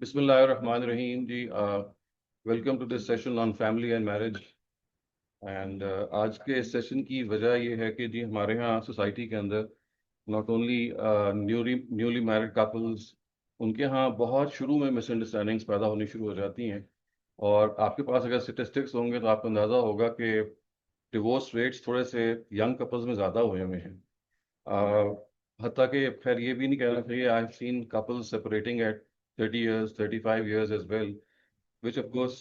बिस्मिल्लाहिर्रहमानिर्रहीम जी। Welcome to this session on family and marriage. And आज के इस सेशन की वजह यह है कि जी हमारे यहाँ सोसाइटी के अंदर not only newly married couples, उनके यहाँ बहुत शुरू में मिसअंडरस्टैंडिंग्स पैदा होनी शुरू हो जाती हैं। और आपके पास अगर स्टेटिस्टिक्स होंगे तो आपको अंदाज़ा होगा कि डिवोर्स रेट्स थोड़े से यंग कपल्स में ज़्यादा हुए हुए हैं। हत्ता कि खैर ये भी नहीं कहना चाहिए, I have seen couples separating at 30 years 35 years as well, which of course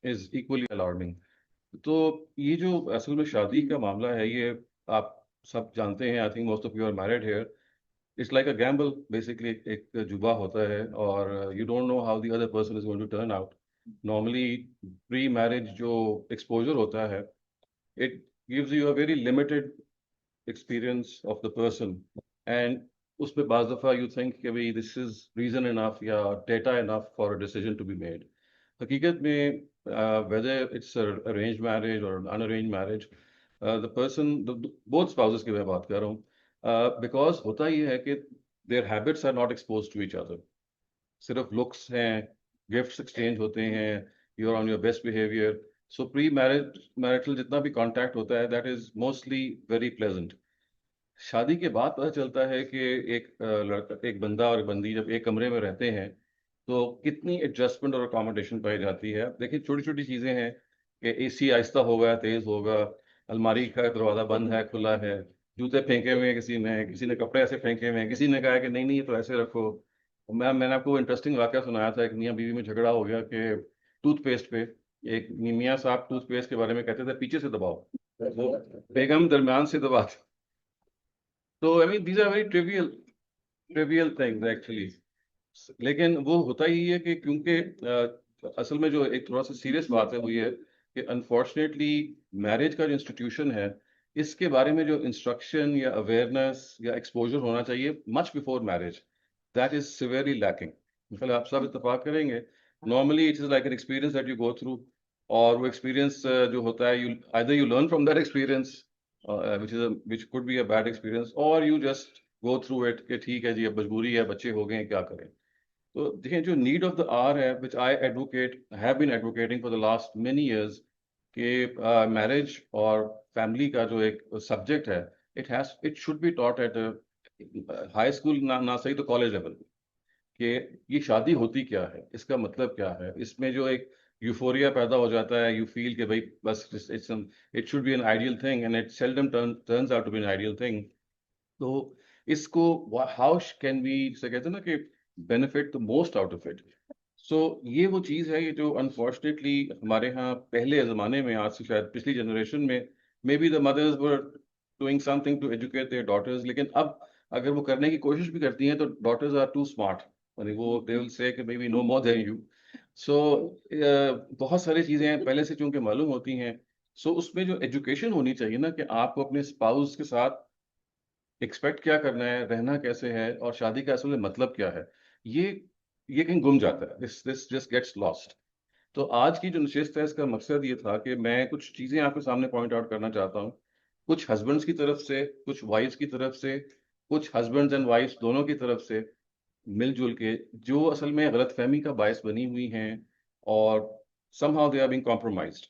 is equally alarming. तो ये जो असल में शादी का मामला है, ये आप सब जानते हैं। I think most of you are married here. It's like a gamble basically, एक जुबा होता है और you don't know how the other person is going to turn out. Normally pre marriage जो एक्सपोजर होता है, it gives you a very limited experience of the person. And उस पर बाज़ दफ़ा यू थिंक कि भाई दिस इज रीज़न इनफ या data enough for a decision to be made. हकीकत में वेदर इट्स अरेंज मैरिज और unarrange marriage, the person, both spouses की मैं बात कर रहा हूँ, बिकॉज होता ये है कि their habits are not expose to each other. सिर्फ लुक्स हैं, गिफ्ट्स एक्सचेंज होते हैं, you are on your best behaviour. So pre marriage marital जितना भी कांटेक्ट होता है, that is mostly very pleasant. शादी के बाद पता चलता है कि एक लड़का, एक बंदा और एक बंदी जब एक कमरे में रहते हैं तो कितनी एडजस्टमेंट और अकोमोडेशन पाई जाती है। देखिए छोटी छोटी चीज़ें हैं कि एसी आहिस्ता होगा, तेज होगा, अलमारी का दरवाज़ा बंद है, खुला है, जूते फेंके हुए हैं किसी ने कपड़े ऐसे फेंके हुए हैं, किसी ने कहा है कि नहीं नहीं ये तो ऐसे रखो। मैंने आपको इंटरेस्टिंग वाक़या सुनाया था, एक मियाँ बीवी में झगड़ा हो गया कि टूथपेस्ट पे। एक मियाँ साहब टूथपेस्ट के बारे में कहते थे पीछे से दबाओ, वो बेगम दरमियान से दबाती। तो I mean these are very trivial things actually. लेकिन वो होता ही है कि क्योंकि असल में जो एक थोड़ा सा सीरियस बात है वो ये है कि अनफॉर्चुनेटली मैरिज का जो इंस्टीट्यूशन है, इसके बारे में जो इंस्ट्रक्शन या अवेयरनेस या एक्सपोजर होना चाहिए much before marriage, that is severely lacking. मतलब आप सब इत्तेफाक करेंगे, normally it is like an experience that you go through. और वो एक्सपीरियंस जो होता है, you either you learn from that experience which could be a bad experience, or you just go through it कि ठीक है जी अब मजबूरी है, बच्चे हो गए हैं, क्या करें। तो देखिए जो नीड ऑफ द आवर है, which I advocate have been advocating for the last many years, कि मैरिज और फैमिली का जो एक सब्जेक्ट है, it should be taught at high school, ना सही तो कॉलेज लेवल, कि ये शादी होती क्या है, इसका मतलब क्या है। इसमें जो एक यूफोरिया पैदा हो जाता है, यू फील कि भाई बस it should be an ideal thing and it seldom turns out to be an ideal thing. तो इसको हाउ कैन वी से कहते हैं ना कि benefit the most out of it. So ये वो चीज़ है, ये जो अनफॉर्चुनेटली हमारे यहाँ पहले ज़माने में, आज से शायद पिछली जनरेशन में, maybe the mothers were doing something to educate their daughters, लेकिन अब अगर वो करने की कोशिश भी करती हैं तो डॉटर्स आर टू स्मार्ट, यानी वो दे विल से कि we know more than you. So बहुत सारी चीज़ें पहले से चूंकि मालूम होती हैं। सो उसमें जो एजुकेशन होनी चाहिए ना, कि आपको अपने स्पाउस के साथ एक्सपेक्ट क्या करना है, रहना कैसे है, और शादी का असल में मतलब क्या है, ये ये कहीं गुम जाता है। This just gets lost. तो आज की जो नशिस्त है, इसका मकसद ये था कि मैं कुछ चीज़ें आपके सामने पॉइंट आउट करना चाहता हूँ। कुछ हस्बैंड्स की तरफ से, कुछ वाइफ्स की तरफ से, कुछ हस्बैंड्स एंड वाइफ्स दोनों की तरफ से मिलजुल के, जो असल में गलतफहमी का बायस बनी हुई हैं, और somehow they are being compromised,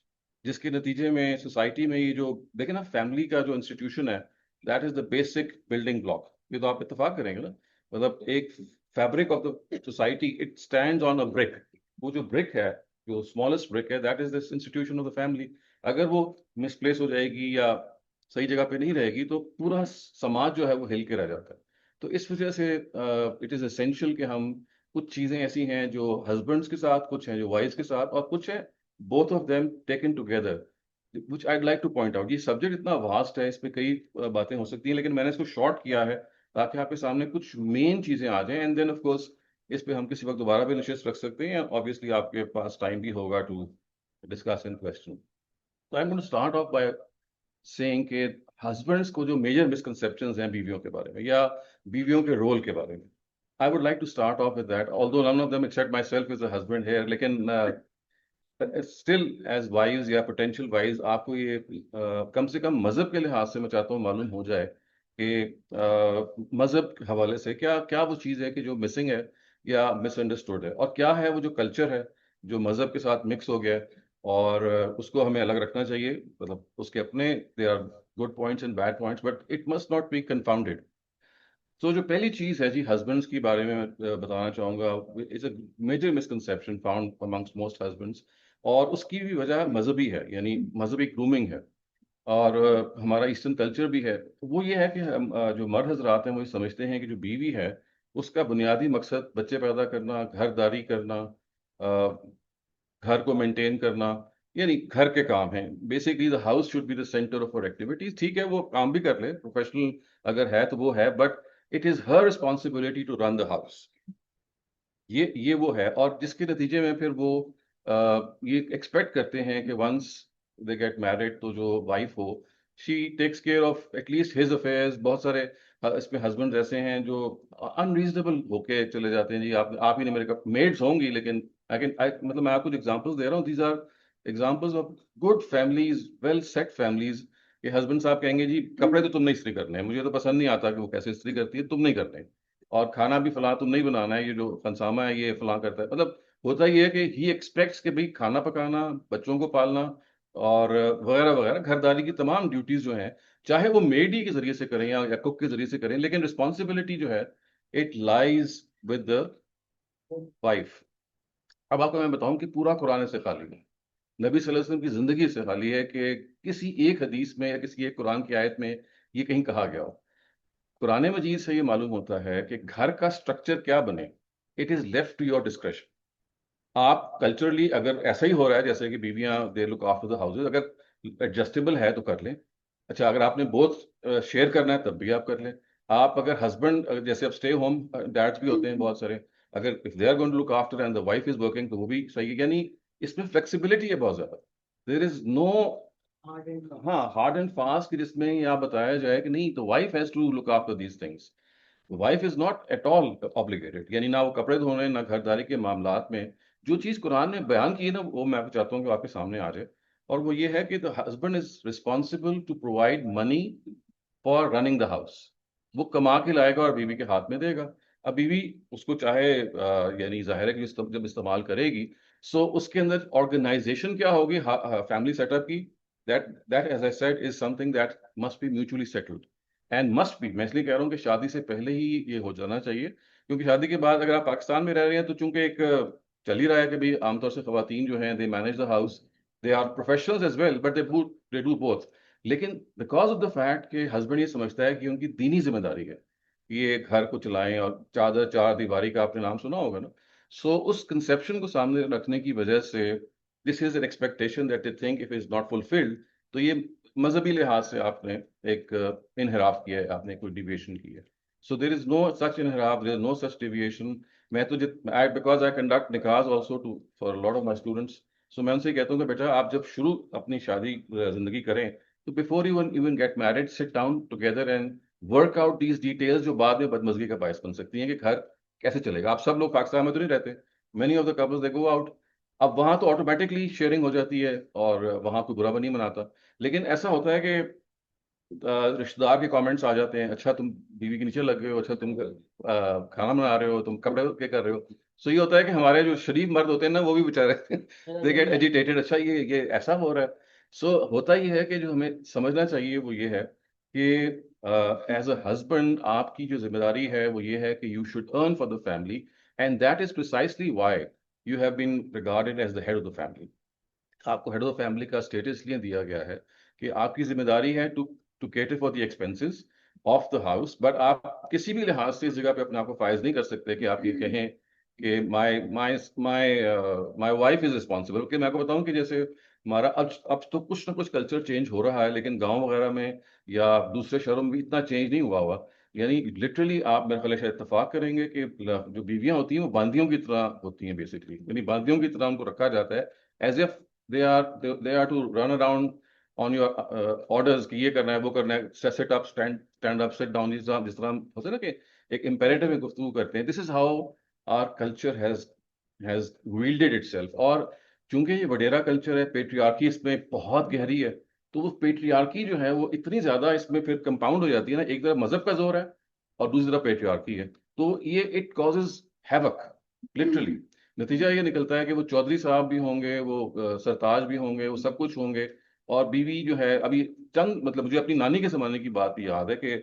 जिसके नतीजे में सोसाइटी में ये जो देखें ना, फैमिली का जो इंस्टीट्यूशन है, that is the basic building block. ये तो आप इत्तेफाक करेंगे ना। मतलब एक fabric of the society, it stands on a brick. वो जो ब्रिक है, जो स्मॉलेस्ट ब्रिक है, that is this institution of the family. अगर वो मिसप्लेस हो जाएगी या सही जगह पे नहीं रहेगी, तो पूरा समाज जो है वो हिल के रह जाता है। तो इस वजह से इट इज़ एसेंशियल कि हम, कुछ चीज़ें ऐसी हैं जो हस्बैंड्स के साथ, कुछ हैं जो वाइफ्स के साथ, और कुछ है both of them taken together, which I'd like two point out. ये सब्जेक्ट इतना वास्ट है, इस पे कई बातें हो सकती हैं, लेकिन मैंने इसको शॉर्ट किया है ताकि आपके सामने कुछ मेन चीज़ें आ जाएं, एंड देन ऑफ कोर्स इस पे हम किसी वक्त दोबारा भी नशिस्त रख सकते हैं। ऑब्वियसली आपके पास टाइम भी होगा टू डिस्कस इन क्वेश्चन। तो I am going to start off by saying कि हस्बैंड्स को जो मेजर मिसकंसेप्शंस हैं बीवियों के बारे में, या बीवियों के रोल के बारे में, I would like to start off with that, although none of them except myself is a husband here, लेकिन स्टिल एज वाइज या पोटेंशियल वाइज आपको ये कम से कम मजहब के लिहाज से मैं चाहता हूँ मालूम हो जाए कि मजहब के हवाले से क्या क्या वो चीज़ है कि जो मिसिंग है, या मिसअंडरस्टूड है, और क्या है वो जो कल्चर है जो मजहब के साथ मिक्स हो गया है, और उसको हमें अलग रखना चाहिए। मतलब उसके अपने they are good points and bad points, but it must not be confounded. तो जो पहली चीज है जी, हस्बैंड्स के बारे में मैं बताना चाहूंगा, it's a major misconception found amongst most husbands, और उसकी भी वजह मजहबी है, यानी मजहबी ग्रूमिंग है, और हमारा ईस्टर्न कल्चर भी है। तो वो ये है कि हम जो मर्द हजरात हैं वो ये समझते हैं कि जो बीवी है उसका बुनियादी मकसद बच्चे पैदा करना, घरदारी करना, घर को मेंटेन करना, यानी घर के काम हैं। Basically the house should be the centre of our activities. ठीक है, वो काम भी कर ले, प्रोफेशनल अगर है तो वो है, but it is her responsibility to run the house. ये वो है, और जिसके नतीजे में फिर वो ये एक्सपेक्ट करते हैं कि वंस दे गेट मैरिड तो जो वाइफ हो, she takes care of at least his affairs. बहुत सारे इसमें हस्बैंड ऐसे हैं जो अनरीजनेबल होके चले जाते हैं जी, आप ही ने मेरे मेड्स होंगी, लेकिन मतलब मैं आपको एग्जांपल्स दे रहा हूँ, these are examples of good families, well set families. के हस्बैंड साहब कहेंगे जी कपड़े तो तुमने इस्त्री करने हैं, मुझे तो पसंद नहीं आता कि वो कैसे इस्त्री करती है, तुम नहीं करने, और खाना भी फलां तुम नहीं बनाना है, ये जो फंसामा है ये फलां करता है। मतलब होता ये है कि ही एक्सपेक्ट्स कि भाई खाना पकाना, बच्चों को पालना, और वगैरह वगैरह घरदारी की तमाम ड्यूटीज जो हैं, चाहे वो मेड ही के जरिए से करें या कुक के जरिए से करें, लेकिन रिस्पॉन्सिबिलिटी जो है it lies with the wife. अब आपको मैं बताऊं कि पूरा कुरान से खाली है, नबी सल्लल्लाहु अलैहि वसल्लम की जिंदगी से खाली है कि किसी एक हदीस में या किसी एक कुरान की आयत में ये कहीं कहा गया हो। कुरान मजीद से ये मालूम होता है कि घर का स्ट्रक्चर क्या बने, it is left to your discretion. आप कल्चरली अगर ऐसा ही हो रहा है जैसे कि बीवियां they look after the houses, अगर एडजस्टेबल है तो कर लें। अच्छा, अगर आपने बोथ शेयर करना है तब भी आप कर लें। आप अगर हस्बैंड, जैसे अब स्टे होम डैड्स भी होते हैं बहुत सारे, अगर if they are going to look after and the wife is working तो वो भी सही है, यानी इसमें फ्लेक्सिबिलिटी है बहुत ज्यादा। देयर इज नो हाँ हार्ड एंड फास्ट कि जिसमें ये आप बताया जाए कि नहीं तो wife has to look after these things. Wife is not at all obligated, यानी ना वो कपड़े धोने ना घरदारी के मामलात में। जो चीज कुरान ने बयान की है ना वो मैं चाहता हूँ कि आपके सामने आ जाए, और वो ये है कि the husband is responsible to provide money for running the house. वो कमा के लाएगा और बीवी के हाथ में देगा। अब बीवी उसको चाहे यानी जाहिर है कि जब इस्तेमाल करेगी, सो उसके अंदर ऑर्गेनाइजेशन क्या होगी फैमिली सेटअप की, that as I said is something that must be mutually settled and must be. मैं इसलिए कह रहा हूँ कि शादी से पहले ही ये हो जाना चाहिए, क्योंकि शादी के बाद अगर आप पाकिस्तान में रह रहे हैं तो चूंकि एक चल ही रहा है कि भाई आमतौर से खवातीन जो हैं they manage the house, they are professionals as well, but they do both. लेकिन बिकॉज ऑफ द फैक्ट कि हस्बैंड ये समझता है कि उनकी दीनी जिम्मेदारी है कि ये घर को चलाएं, और चादर चार दीवारी का आपने नाम सुना होगा ना, सो उस कंसेप्शन को सामने रखने की वजह से this is an expectation that they think if is not fulfilled, तो ये मजहबी लिहाज से आपने एक इनहराफ किया है, आपने कोई डिविएशन की है। So there is no such इनहराफ, there is no such deviation. मैं तो आई बिकॉज आई कंडक्ट निकाज also to for lot of my students, so मैं उनसे कहता हूँ कि बेटा आप जब शुरू अपनी शादी जिंदगी करें तो before even get married sit down together and work out these details जो बाद में बदमजगी का बायस बन सकती हैं कि घर कैसे चलेगा। आप सब लोग पाकिस्तान में तो नहीं रहते, many of the couples they go out. अब वहां तो ऑटोमेटिकली शेयरिंग हो जाती है और वहां कोई बुरा नहीं मनाता, लेकिन ऐसा होता है कि रिश्तेदार के कमेंट्स आ जाते हैं, अच्छा तुम बीवी के नीचे लग गए हो, अच्छा तुम खाना बना रहे हो, तुम कपड़े क्या कर रहे हो। सो ये होता है कि हमारे जो शरीफ मर्द होते हैं ना वो भी बेचारे दे गेट एजिटेटेड, अच्छा ये ऐसा हो रहा है। सो होता ये है कि जो हमें समझना चाहिए वो ये है कि एज अ हस्बैंड आपकी जो जिम्मेदारी है वो ये है कि you should earn for the family, and that is precisely why you have been regarded as the head of the family. आपको हेड ऑफ फैमिली का स्टेटस इसलिए दिया गया है कि आपकी जिम्मेदारी है to cater for the expenses of the house, but आप किसी भी लिहाज से इस जगह पे अपने आप को फायज नहीं कर सकते कि आप ये कहें कि my my my my wife is responsible. कि मैं आपको बताऊं कि जैसे हमारा अब तो कुछ ना कुछ कल्चर चेंज हो रहा है, लेकिन गांव वगैरह में या दूसरे शहरों में भी इतना चेंज नहीं हुआ हुआ। यानी लिटरली आप मेरे ख्याल से इत्तेफाक करेंगे कि जो बीवियां होती हैं वो बांदियों की तरह होती हैं बेसिकली, यानी बांदियों की तरह उनको रखा जाता है as if they are to run around on your orders कि ये करना है वो करना है, set up stand up sit down, जिस तरह हम होते हैं ना कि एक imperative में गुफ्तगू करते हैं। This is how our culture has wielded itself। और चूंकि ये वडेरा कल्चर है, पेट्रियार्की इसमें बहुत गहरी है, तो वो पेट्रियार्की जो है वो इतनी ज्यादा इसमें फिर कंपाउंड हो जाती है ना, एक तरफ मजहब का जोर है और दूसरी तरफ पेट्रियार्की है, तो ये इट कॉजेज हैवक लिटरली। नतीजा ये निकलता है कि वो चौधरी साहब भी होंगे, वो सरताज भी होंगे, वो सब कुछ होंगे, और बीवी जो है अभी चंद, मतलब मुझे अपनी नानी के ज़माने की बात भी याद है कि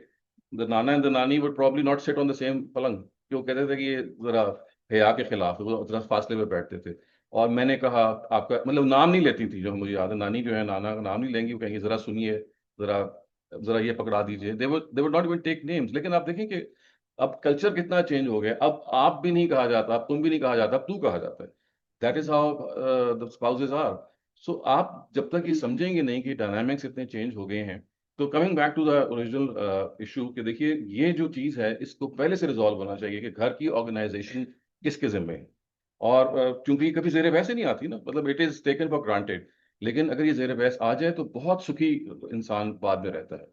द नाना एंड द नानी would probably not sit on the same पलंग, क्यों कहते थे कि ये जरा हया के खिलाफ है, वो जरा फासले में बैठते थे। और मैंने कहा, आपका मतलब नाम नहीं लेती थी, जो मुझे याद है नानी जो है नाना का नाम नहीं लेंगी, वो कहेंगे जरा सुनिए, जरा जरा ये पकड़ा दीजिए, they would not even take names. लेकिन आप देखें कि अब कल्चर कितना चेंज हो गया, अब आप भी नहीं कहा जाता, अब तुम भी नहीं कहा जाता, अब तू कहा जाता है। That is how the spouses are. So आप जब तक ये समझेंगे नहीं कि डायनामिक्स इतने चेंज हो गए हैं, तो coming back to the original issue, कि देखिए ये जो चीज़ है इसको पहले से रिजॉल्व होना चाहिए कि घर की ऑर्गेनाइजेशन किसके जिम्मे है। और क्योंकि ये कभी जेर बहस ही नहीं आती ना, मतलब it is taken for granted. लेकिन अगर ये जेर बहस आ जाए तो बहुत सुखी इंसान बाद में रहता है।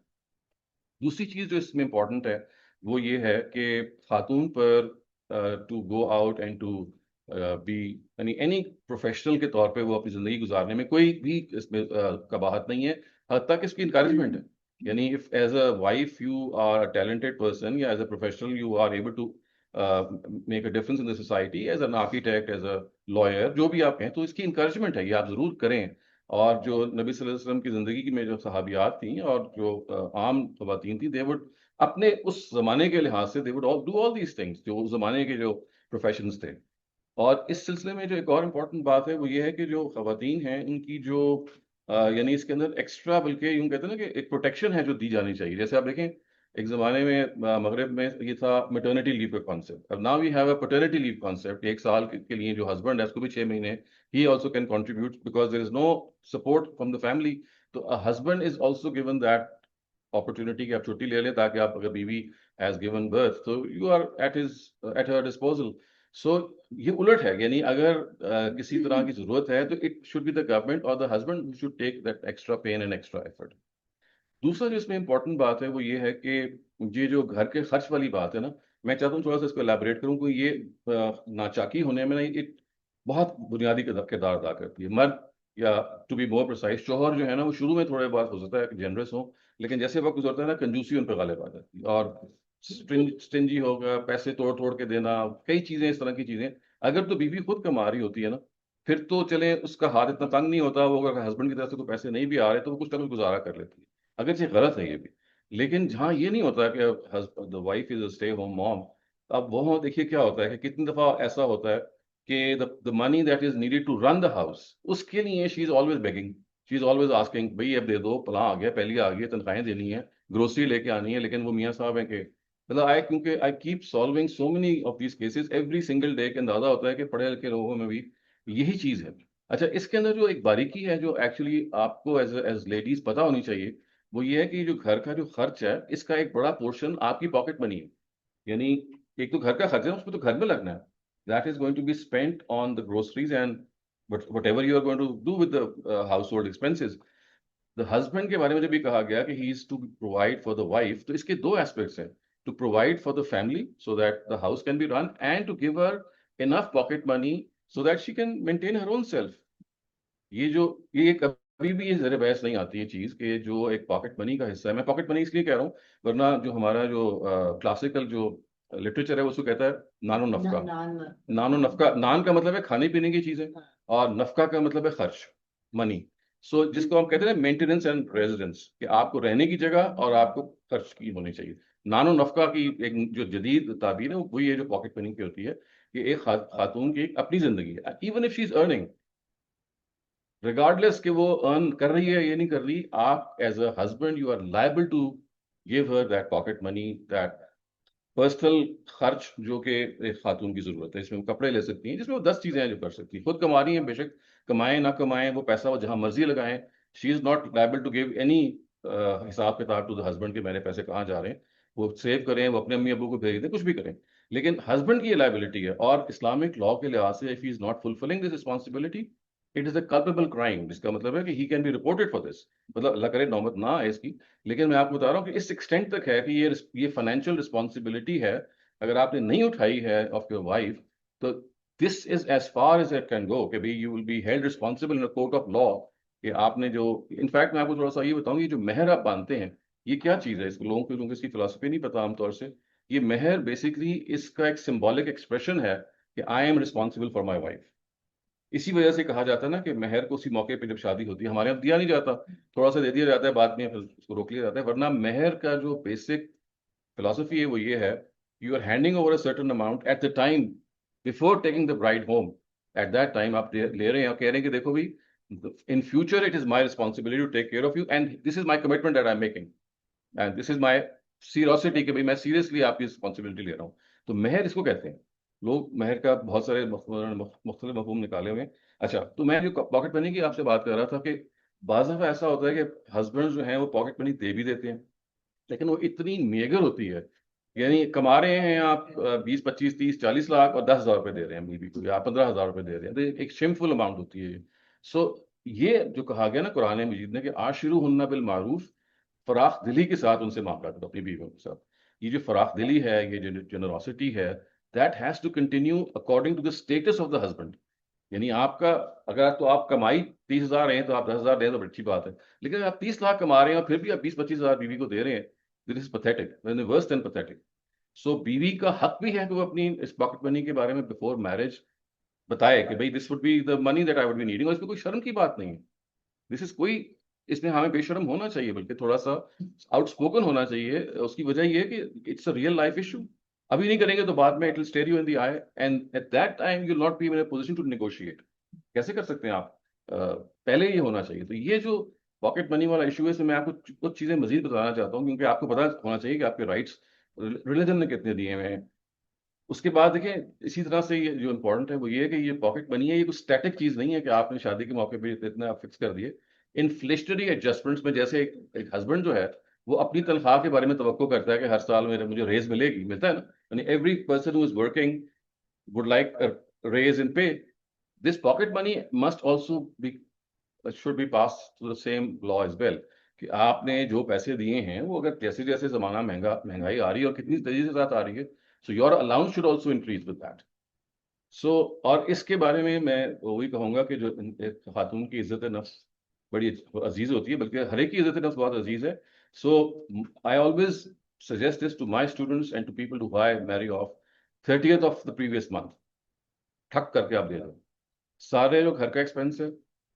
दूसरी चीज जो इसमें इंपॉर्टेंट है वो ये है कि खातून पर to go out and to be यानी एनी प्रोफेशनल के तौर पे वो अपनी जिंदगी गुजारने में कोई भी इसमें कबाहत नहीं है, हद तक इसकी इंकरेजमेंट है। यानी if as a wife you are a talented person, या as a professional you are able to make a difference in the society, as an architect, as a lawyer, जो भी आप कहें, तो इसकी इंकरेजमेंट है, ये आप जरूर करें। और जो नबी सल्लल्लाहु अलैहि वसल्लम की जिंदगी में जो सहाबियात थी और जो आम खवातीन थी, दे वुड अपने उस जमाने के लिहाज से they would do all these things, जो उस जमाने के जो प्रोफेशंस थे। और इस सिलसिले में जो एक और इम्पोर्टेंट बात है वो ये है कि जो खवातीन हैं उनकी जो यानी इसके अंदर एक्स्ट्रा, बल्कि यूं कहते हैं ना कि एक प्रोटेक्शन है जो दी जानी चाहिए। जैसे आप देखें, एक ज़माने में मगरब में ये था मेटर्निटी लीव का कॉन्सेप्ट, अब now we have a paternity leave concept. एक साल के लिए जो हस्बैंड है उसको भी 6 महीने ही also can contribute, because there is no support from the family. तो a husband is also given that opportunity कि आप छुट्टी ले लें, ताकि आप, अगर बीवी हैज गिवन बर्थ, तो you are at her disposal. So ये उलट है, यानी अगर किसी तरह की जरूरत है तो it should be the government और the husband should take that extra pain and extra effort. दूसरा जो इसमें इंपॉर्टेंट बात है वो ये है कि ये जो घर के खर्च वाली बात है ना, मैं चाहता हूँ थोड़ा सा इसको एलैबोरेट करूँ, कि ये नाचाकी होने में ना एक बहुत बुनियादी किरदार अदा करती है। मर्द, या टू बी मोर प्रिसाइज शोहर जो है ना, वो शुरू में थोड़े बहुत हो सकता है जनरस हो, लेकिन जैसे वक्त गुजरता है ना, कंजूसी उन पर गालिब आ जाती है, और स्टिंजी होगा, पैसे तोड़ तोड़ के देना, कई चीजें इस तरह की चीजें। अगर तो बीवी खुद कमा रही होती है ना, फिर तो चले उसका हाथ इतना तंग नहीं होता, वो अगर हस्बैंड की तरफ से कोई पैसे नहीं भी आ रहे तो वो कुछ ना कुछ गुजारा कर लेती है, अगर ये गलत है ये भी। लेकिन जहाँ ये नहीं होता कि the wife is a stay home mom, अब वो देखिए क्या होता है कि कितनी दफा ऐसा होता है कि the money that is needed to run the house, उसके लिए she is always begging, she is always asking, भाई अब दे दो, फलां आ गया, पहली आ गई, तनख्वाहें देनी है, ग्रोसरी लेके आनी है। लेकिन वो मियाँ साहब हैं कि मतलब आई, क्योंकि I keep solving so many of these cases every single day, के अंदाजा होता है कि पढ़े लिखे लोगों में भी यही चीज है। अच्छा, इसके अंदर जो एक बारीकी है जो एक्चुअली आपको एज एज लेडीज पता होनी चाहिए, वो ये है कि जो घर का जो खर्च है इसका एक बड़ा पोर्शन आपकी पॉकेट मनी है। यानी एक तो घर का खर्च है, उसमें तो घर में लगना है, that is going to be spent on the groceries and whatever you are going to do with the household expenses. The husband के बारे में जब भी कहा गया कि he is to provide for the wife, तो इसके दो एस्पेक्ट्स हैं, to provide for the family so that the house can be run, and to give her enough pocket money so that she can maintain her own self. ये जो ये कभी भी ये जरे बहस नहीं आती है चीज कि जो एक पॉकेट मनी का हिस्सा है, मैं पॉकेट मनी इसलिए कह रहा हूँ, वरना जो हमारा जो क्लासिकल जो लिटरेचर है वो उसको कहता है नानो नफका। नानो नफका, नान का मतलब है खाने पीने की चीजें, और नफका का मतलब है खर्च, मनी। सो जिसको हम कहते हैं मेंटेनेंस एंड रेजिडेंस, कि आपको रहने की जगह और आपको खर्च की होनी चाहिए। नानो नफका की एक जो जदीद ताबीर है वो ये जो पॉकेट मनी की होती है, कि एक खातून की एक अपनी जिंदगी है, even if she is earning, regardless कि वो अर्न कर रही है ये नहीं कर रही, आप as a husband you are liable to give her that pocket money, that personal खर्च, जो कि एक खातून की जरूरत है। इसमें वो कपड़े ले सकती हैं, जिसमें वो 10 चीजें हैं जो कर सकती हैं, खुद कमा रही हैं बेशक, कमाएं ना कमाएं वो पैसा वो जहां मर्जी लगाएं, she is not liable to give any हिसाब किताब टू द हस्बैंड के मेरे पैसे कहाँ जा रहे हैं। वो सेव करें, वो अपने अम्मी अबू को भेज दें, कुछ भी करें, लेकिन हस्बैंड की ये लायबिलिटी है। और इस्लामिक लॉ के लिहाज से if he is not fulfilling this responsibility, it is a culpable crime, जिसका मतलब है कि he can be reported for this. मतलब अल्लाह करे नौबत ना आए इसकी, लेकिन मैं आपको बता रहा हूँ कि इस एक्सटेंट तक है कि ये फाइनेंशियल रिस्पॉन्सिबिलिटी है, अगर आपने नहीं उठाई है ऑफ योर वाइफ, तो this is as far as it can go, कि भाई you will be held responsible in court of law, कि आपने जो, इनफैक्ट मैं आपको थोड़ा सा ये बताऊं, ये जो मेहर आप बांधते हैं, ये क्या चीज़ है, इसको लोगों को इसकी फिलोसफी नहीं पता आमतौर से। ये मेहर बेसिकली इसका एक सिंबॉलिक एक्सप्रेशन है कि I am responsible for my wife. इसी वजह से कहा जाता है ना कि मेहर को उसी मौके पे जब शादी होती है, हमारे यहाँ दिया नहीं जाता, थोड़ा सा दे दिया जाता है, बाद में फिर उसको रोक लिया जाता है। वरना मेहर का जो बेसिक फिलॉसफी है वो ये है, you are handing over a certain amount at the time before taking the bride home. At that time आप ले रहे हैं और कह रहे हैं कि देखो भाई, in future it is my responsibility to take care of you and this is my commitment that I am making and this is my seriousity कि भाई मैं सीरियसली आपकी रिस्पॉन्सिबिलिटी ले रहा हूँ। तो मेहर इसको कहते हैं। लोग मेहर का बहुत सारे मुख्तलिफ मफहूम निकाले हुए हैं। अच्छा, तो मैं जो पॉकेट मनी की आपसे बात कर रहा था कि बाज़ दफ़ा ऐसा होता है कि हस्बैंड जो हैं वो पॉकेट मनी दे भी देते हैं, लेकिन वो इतनी मेगर होती है, यानी कमा रहे हैं आप 20, 25, 30, 40 लाख और 10,000 रुपये दे रहे हैं बीवी को, या 15,000 रुपये दे रहे हैं, तो एक शेमफुल अमाउंट होती है। सो ये जो कहा गया ना कुरान मजीद ने कि आशिरू हुन्ना बिल मारूफ, फराख दिली के साथ उनसे मामला करो अपनी बीवियों के साथ। ये जो फराख दिली है, ये जो जनरोसिटी है, that has to continue according to the status of the husband. यानी आपका, अगर तो आप कमाई 30,000 है तो आप 10,000 दें तो बड़ी अच्छी बात है, लेकिन अगर आप 30 लाख कमा रहे हैं और फिर भी आप 20, 25 हजार बीवी को दे रहे हैं, this is pathetic, worse than pathetic. So बीवी का हक भी है कि वो अपनी इस पॉकेट मनी के बारे में बिफोर मैरिज बताए कि भाई this would be the money that I would be needing, और इसमें कोई शर्म की बात नहीं है। दिस इज कोई, इसमें हमें बेशर्म होना चाहिए, बल्कि थोड़ा सा आउटस्पोकन होना चाहिए। उसकी वजह ये है कि it's a real life issue. अभी नहीं करेंगे तो बाद में it will stare you in the eye and at that time you will not be in a position to negotiate. कैसे कर सकते हैं आप? पहले ये होना चाहिए। तो ये जो पॉकेट मनी वाला इशू है, इसमें मैं आपको कुछ चीजें मजीद बताना चाहता हूँ, क्योंकि आपको पता होना चाहिए कि आपके राइट्स रिलीजन ने कितने दिए हुए हैं। उसके बाद देखिए, इसी तरह से ये जो इम्पोर्टेंट है वो ये है कि ये पॉकेट मनी है, ये कुछ स्टैटिक चीज नहीं है कि आपने शादी के मौके पे इतना फिक्स कर दिए। इन्फ्लेशनरी एडजस्टमेंट्स में, जैसे एक हस्बैंड जो है वो अपनी तनख्वाह के बारे में तवक्को करता है कि हर साल मेरे मुझे रेज मिलेगी, मिलता है ना, यानी every person who is working would like a raise in pay. This pocket money must also be, should be passed to the same law as well, कि आपने जो पैसे दिए हैं वो अगर जैसे जैसे जमाना महंगाई आ रही है और कितनी तेजी के साथ आ रही है, so your allowance should also increase with that. So और इसके बारे में मैं वही कहूंगा कि जो एक खातून की इज्जत नफ्स बड़ी अजीज होती है, बल्कि हर एक की इज्जत नफ्स बहुत अजीज है। So I always suggest this to my students and to people to I marry of 30th of the previous month, ठक करके आप दे दो। सारे जो घर का एक्सपेंस है,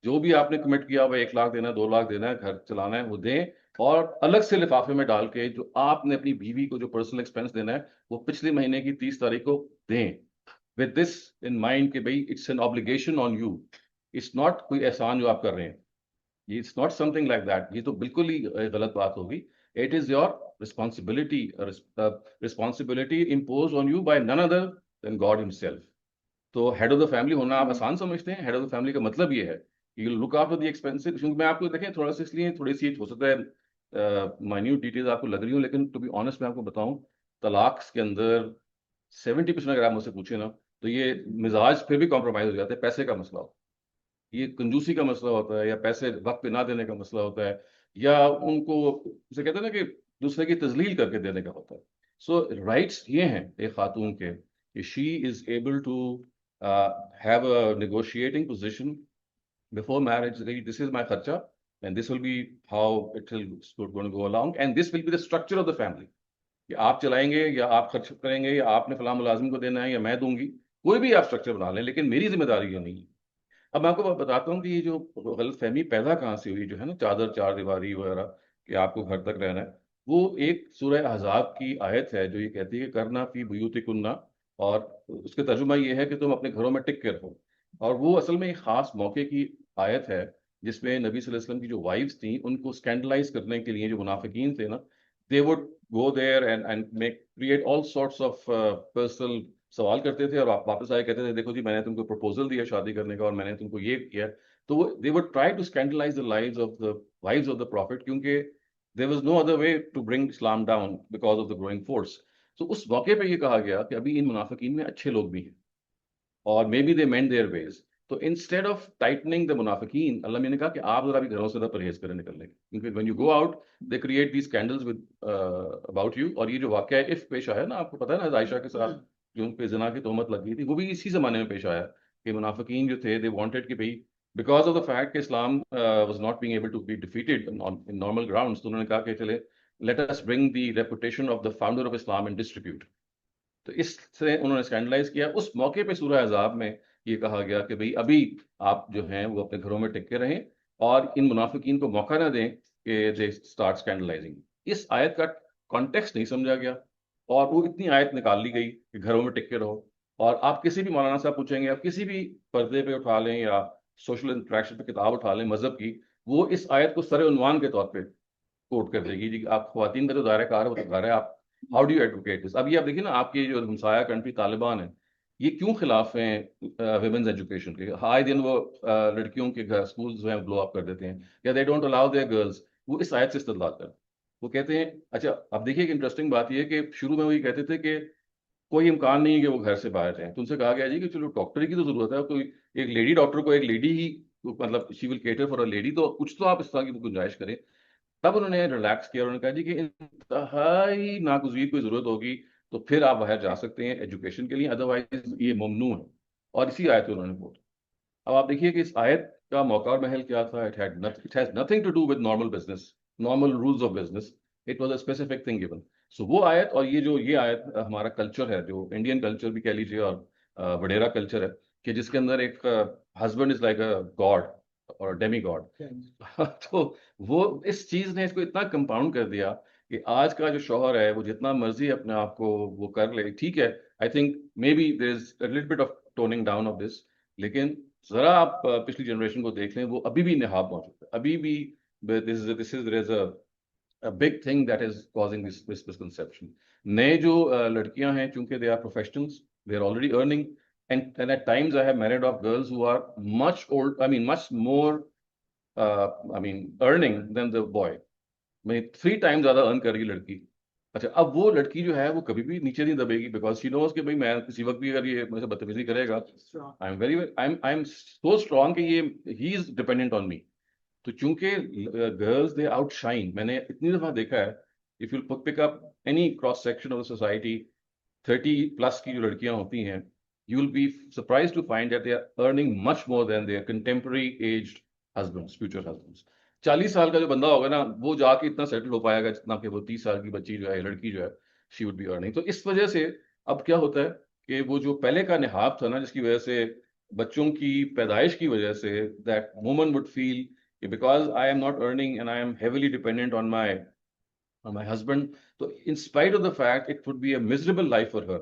जो भी आपने कमिट किया हुआ 1 लाख देना है, 2 लाख देना है, घर चलाना है, वो दें। और अलग से लिफाफे में डाल के जो आपने अपनी बीवी को जो पर्सनल एक्सपेंस देना है, वो पिछले महीने की 30 तारीख को दें, विद दिस इन माइंड कि भाई it's an obligation on you. It's not कोई एहसान जो आप कर रहे हैं, ये it's not something like that, ये तो बिल्कुल ही गलत बात होगी। It is your responsibility, responsibility impose on you by none other than God himself. तो हेड ऑफ द फैमिली होना आप आसान समझते हैं, हेड ऑफ द फैमिली का मतलब ये है कि you look after the expensive. क्योंकि मैं आपको देखें थोड़ा सा, इसलिए थोड़ी सी हो सकता है माइन्यूट डिटेल्स आपको लग रही हूँ, लेकिन टू बी ऑनेस्ट मैं आपको बताऊं, तलाक के अंदर 70% अगर आप मुझसे पूछे ना, तो ये मिजाज फिर भी कॉम्प्रोमाइज हो जाते हैं। पैसे का मसला हो, ये कंजूसी का मसला होता है, या पैसे वक्त पे ना देने का मसला होता है, या उनको जैसे कहते हैं ना कि दूसरे की तजलील करके देने का होता है। सो राइट्स ये हैं एक खातून के कि she is able to have a negotiating position before marriage. This is my खर्चा and this will be how it will going to go along and this will be the structure of the family, कि आप चलाएंगे या आप खर्च करेंगे या आपने फलां मुलाजिम को देना है या मैं दूंगी, कोई भी आप स्ट्रक्चर बना लें, लेकिन मेरी जिम्मेदारी ये नहीं है। अब मैं आपको बताता हूँ कि ये जो गलतफहमी पैदा कहाँ से हुई, जो है ना चादर चार दीवारी वगैरह, कि आपको घर तक रहना है, वो एक सूरह अहज़ाब की आयत है जो ये कहती है कि करना फी बुयूतिकुन्ना, और उसका तर्जुमा ये है कि तुम अपने घरों में टिक के रहो। और वो असल में एक खास मौके की आयत है जिसमें नबी सल्लल्लाहु अलैहि वसल्लम की जो वाइफ्स थी उनको स्कैंडलाइज करने के लिए जो मुनाफिकीन थे ना, they would go there and make create all sorts of personal सवाल करते थे, और वापस आए कहते थे देखो जी मैंने तुमको प्रपोजल दिया शादी करने का और मैंने तुमको ये किया। तो वो they would try to scandalize the lives of the wives of the prophet, क्योंकि there was no other way to bring Islam down because of the growing force. तो उस मौके पे ये कहा गया कि अभी इन मुनाफिकीन में अच्छे लोग भी हैं और maybe they mend their ways. तो इंस्टेड ऑफ टाइटनिंग द मुनाफिकीन, अल्लाह ने कहा कि आप जरा भी घरों से परहेज करें निकलने के, क्योंकि when you go out they create the scandals with about you. और ये जो वाकया इफ पेश आया ना, आपको पता है ना, आयशा के साथ जो उन पे जना की तोहमत लगी थी, वो भी इसी जमाने में पेश आया कि मुनाफिकीन जो थे दे वांटेड कि भाई बिकॉज ऑफ द फैक्ट कि Islam was not being able to be defeated in normal grounds, तो उन्होंने कहा कि चले let us bring the reputation of the founder of Islam and distribute. तो इससे उन्होंने स्कैंडलाइज किया। उस मौके पे सूरह अहज़ाब में ये कहा गया कि भाई अभी आप जो हैं वो अपने घरों में टिके रहें और इन मुनाफिकीन को मौका ना दें कि दे स्टार्ट स्कैंडलाइजिंग। इस आयत का कॉन्टेक्स्ट नहीं समझा गया और वो इतनी आयत निकाल ली गई कि घरों में टिके रहो। और आप किसी भी मौलाना साहब पूछेंगे, आप किसी भी पर्दे पे उठा लें या सोशल इंटरेक्शन पे किताब उठा लें मजहब की, वो इस आयत को सर उन्वान के तौर पे कोट कर देगी जी। आप ख्वातीन का जो दायरा कार है वो तो दायरा है, आप how do you advocate this. अभी आप देखिए ना, आपके जो हमसाया कंट्री तालिबान है, ये क्यों खिलाफ हैं विमेंस एजुकेशन के। आए दिन वो लड़कियों के घर स्कूल जो है ब्लो अप कर देते हैं, या they don't allow there girls. वो इस आयत से इस्तेदलाल कर, वो कहते हैं। अच्छा, अब देखिए एक इंटरेस्टिंग बात यह है कि शुरू में वो ये कहते थे कि कोई इम्कान नहीं है कि वो घर से बाहर जाए। तो उनसे कहा गया जी कि चलो डॉक्टर की तो जरूरत है, कोई एक लेडी डॉक्टर को एक लेडी ही, मतलब she will cater for a lady, तो कुछ तो आप इस तरह की गुंजाइश करें। तब उन्होंने रिलैक्स किया, उन्होंने कहा जी कि इंतहाई नागुज़ीर कोई जरूरत होगी तो फिर आप बाहर जा सकते हैं एजुकेशन के लिए, अदरवाइज ये ममनू है। और इसी आयत को उन्होंने बोला। अब आप देखिए कि इस आयत का मौका और महल क्या था। It has nothing to do with normal business, normal rules of business. It was a specific thing given. So वो आयत और ये आयत हमारा कल्चर है, जो इंडियन कल्चर भी कह लीजिए और वडेरा कल्चर है, कि जिसके अंदर एक husband is like a God और डेमी गॉड। तो वो इस चीज ने इसको इतना कंपाउंड कर दिया कि आज का जो शौहर है वो जितना मर्जी अपने आप को वो कर ले, ठीक है। I think maybe there is a little bit of toning down of this, लेकिन जरा आप पिछली जनरेशन को देख लें, वो अभी भी निहाब मौजूद है, अभी भी this is there is a big thing that is causing this misconception. नए जो लड़कियां हैं, चूंकि they are professionals, they are already earning, and at times I have married of girls who are much old, I mean much more, I mean earning than the boy. मैं 3 times ज्यादा earn कर रही लड़की। अच्छा, अब वो लड़की जो है वो कभी भी नीचे नहीं दबेगी, बिकॉज शी नोज कि भाई मैं किसी वक्त भी अगर ये मुझे बदतमीजी करेगा, आई एम सो स्ट्रांग कि ये he is dependent on me. तो चूंकि गर्ल्स दे आउटशाइन, मैंने इतनी दफा देखा है, if you pick up any cross section of the society, 30+ की जो लड़कियां होती हैं, you will be surprise to find that they are earning much more than their contemporary aged husbands, future husbands. 40 साल का जो बंदा होगा ना, वो जाके इतना सेटल हो पाएगा जितना कि वो 30 साल की बच्ची जो है, लड़की जो है, शी वुड बी अर्निंग। तो इस वजह से अब क्या होता है कि वो जो पहले का निहाब था ना, जिसकी वजह से बच्चों की पैदाइश की वजह say that woman would feel because I am not earning and I am heavily dependent on my husband. So in spite of the fact, it would be a miserable life for her.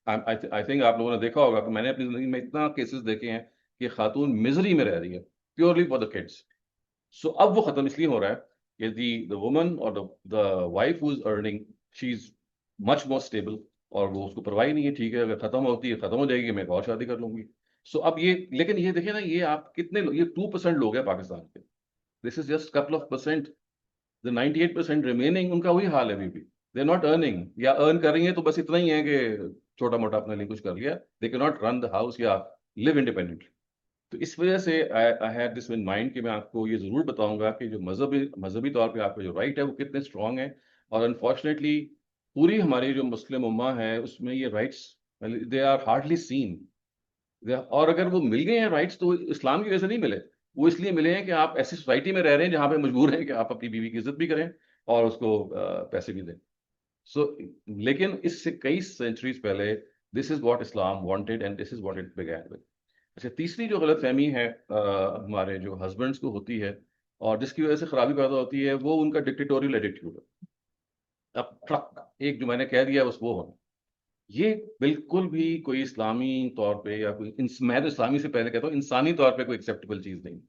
I think आप लोगों ने देखा होगा कि मैंने अपनी जिंदगी में इतना केसेस देखे हैं कि खातून मिजरी में रह रही है प्योरली फॉर द किड्स। सो अब वो खत्म इसलिए हो रहा है कि द वुमन और the wife who is earning, she is much more stable, और वो उसको परवाह ही नहीं है, ठीक है अगर खत्म होती है खत्म हो जाएगी, मैं एक और शादी कर लूंगी। सो अब ये, लेकिन ये देखिए ना, ये आप कितने ये 2% लोग हैं पाकिस्तान के। This is just couple of percent. The 98% remaining, उनका वही हाल है अभी भी। दे नॉट अर्निंग, या अर्न कर रही है तो बस इतना ही है कि छोटा मोटा अपने लिए कुछ कर लिया। They can not run the house या लिव इंडिपेंडेंटली। तो इस वजह से I had this in mind कि मैं आपको ये जरूर बताऊंगा कि जो मजहबी तौर पे आपका जो राइट है वो कितने स्ट्रांग है। और अनफॉर्चुनेटली पूरी हमारी जो मुस्लिम उम्मा है उसमें ये rights they are hardly seen. और अगर वो मिल गए हैं राइट्स तो इस्लाम की वजह से नहीं मिले, वो इसलिए मिले हैं कि आप ऐसी सोसाइटी में रह रहे हैं जहां पे मजबूर हैं कि आप अपनी बीवी की इज्जत भी करें और उसको पैसे भी दें। सो लेकिन इससे कई सेंचुरीज पहले this is what Islam wanted and this is what it began with. अच्छा, तीसरी जो गलतफहमी है हमारे जो हस्बैंड्स को होती है और जिसकी वजह से खराबी पैदा होती है, वो उनका डिक्टेटोरियल एटीट्यूड है। अब ट्रक एक जो मैंने कह दिया बस वो होना, ये बिल्कुल भी कोई इस्लामी तौर पे या कोई मैं तो इस्लामी से पहले कहता हूँ इंसानी तौर पे कोई एक्सेप्टेबल चीज नहीं।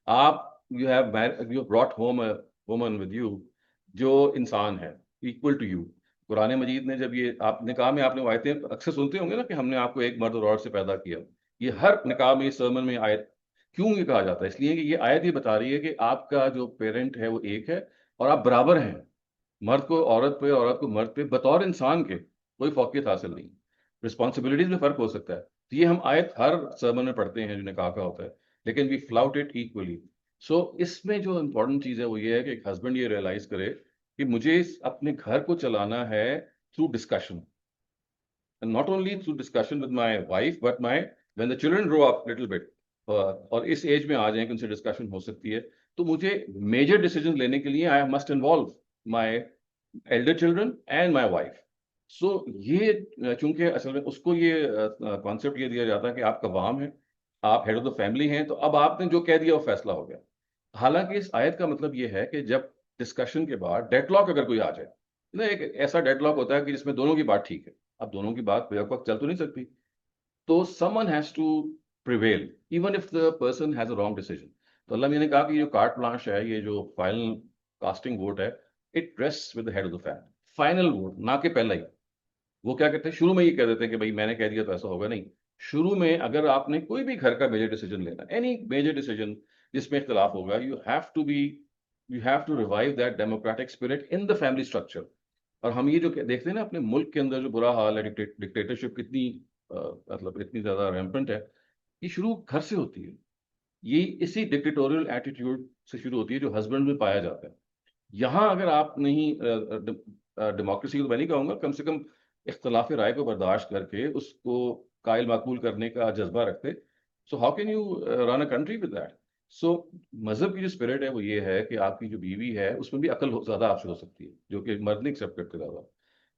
आप you brought home a woman with you जो इंसान है, इक्वल टू यू। कुरान मजीद ने जब ये आप निकाह में आपने वो आयतें अक्सर सुनते होंगे ना कि हमने आपको एक मर्द और औरत से पैदा किया, ये हर निकाह में सर्मन में आयत क्यों ये कहा जाता है? इसलिए कि ये आयत ये बता रही है कि आपका जो पेरेंट है वो एक है और आप बराबर हैं। मर्द को औरत पे, औरत को मर्द पे बतौर इंसान के कोई फौकियत हासिल नहीं। रिस्पॉन्सिबिलिटीज में फर्क हो सकता है, तो ये हम आयत हर सर्मन में पढ़ते हैं जो निकाह का होता है, लेकिन वी फ्लाउट इट इक्वली। सो इसमें जो इम्पोर्टेंट चीज़ है वो ये है कि एक हस्बैंड ये रियलाइज करे कि मुझे अपने घर को चलाना है through discussion, and not only through discussion with my wife but my when the children grow up little bit, और इस एज में आ जाए कि उनसे डिस्कशन हो सकती है, तो मुझे मेजर डिसीजन लेने के लिए I must involve. My elder children and my wife. So ये चूंकि असल में उसको ये कॉन्सेप्ट ये दिया जाता है कि आप कवाम हैं, आप हेड ऑफ द फैमिली हैं, तो अब आपने जो कह दिया वो फैसला हो गया। हालांकि इस आयत का मतलब ये है कि जब डिस्कशन के बाद डेडलॉक अगर कोई आ जाए ना, एक ऐसा डेडलॉक होता है कि जिसमें दोनों की बात ठीक है, अब दोनों की बात बेवक वक्त चल तो नहीं सकती, तो someone has to prevail even if the person has a wrong decision. तो अल्लाह ने कहा कि जो कार्ट ब्लांश है, ये जो फाइनल कास्टिंग वोट है, it rests with the head of the family. Final vote ना के पहला ही। वो क्या कहते हैं, शुरू में ये कह देते हैं कि भाई मैंने कह दिया तो ऐसा होगा नहीं। शुरू में अगर आपने कोई भी घर का मेजर डिसीजन लेना, एनी मेजर डिसीजन जिसमें इख्तलाफ होगा, you have to revive that democratic spirit in the family structure. और हम ये जो देखते हैं ना अपने मुल्क के अंदर जो बुरा हाल है, डिक्टेटरशिप कितनी मतलब इतनी ज्यादा रैम्पेंट है, ये शुरू घर से होती है। ये इसी डिक्टेटोरियल एटीट्यूड से शुरू होती है जो हस्बैंड में पाया जाता है। यहाँ अगर आप नहीं, डेमोक्रेसी तो मैं नहीं कहूँगा, कम से कम इख्तलाफ राय को बर्दाश्त करके उसको कायल माकूल करने का जज्बा रखते, so how can you run a country with that. So मजहब की जो स्पिरिट है वो ये है कि आपकी जो बीवी है उसमें भी अकल ज्यादा आपसे हो सकती है, जो कि मर्द नहीं एक्सेप्ट करते ज्यादा।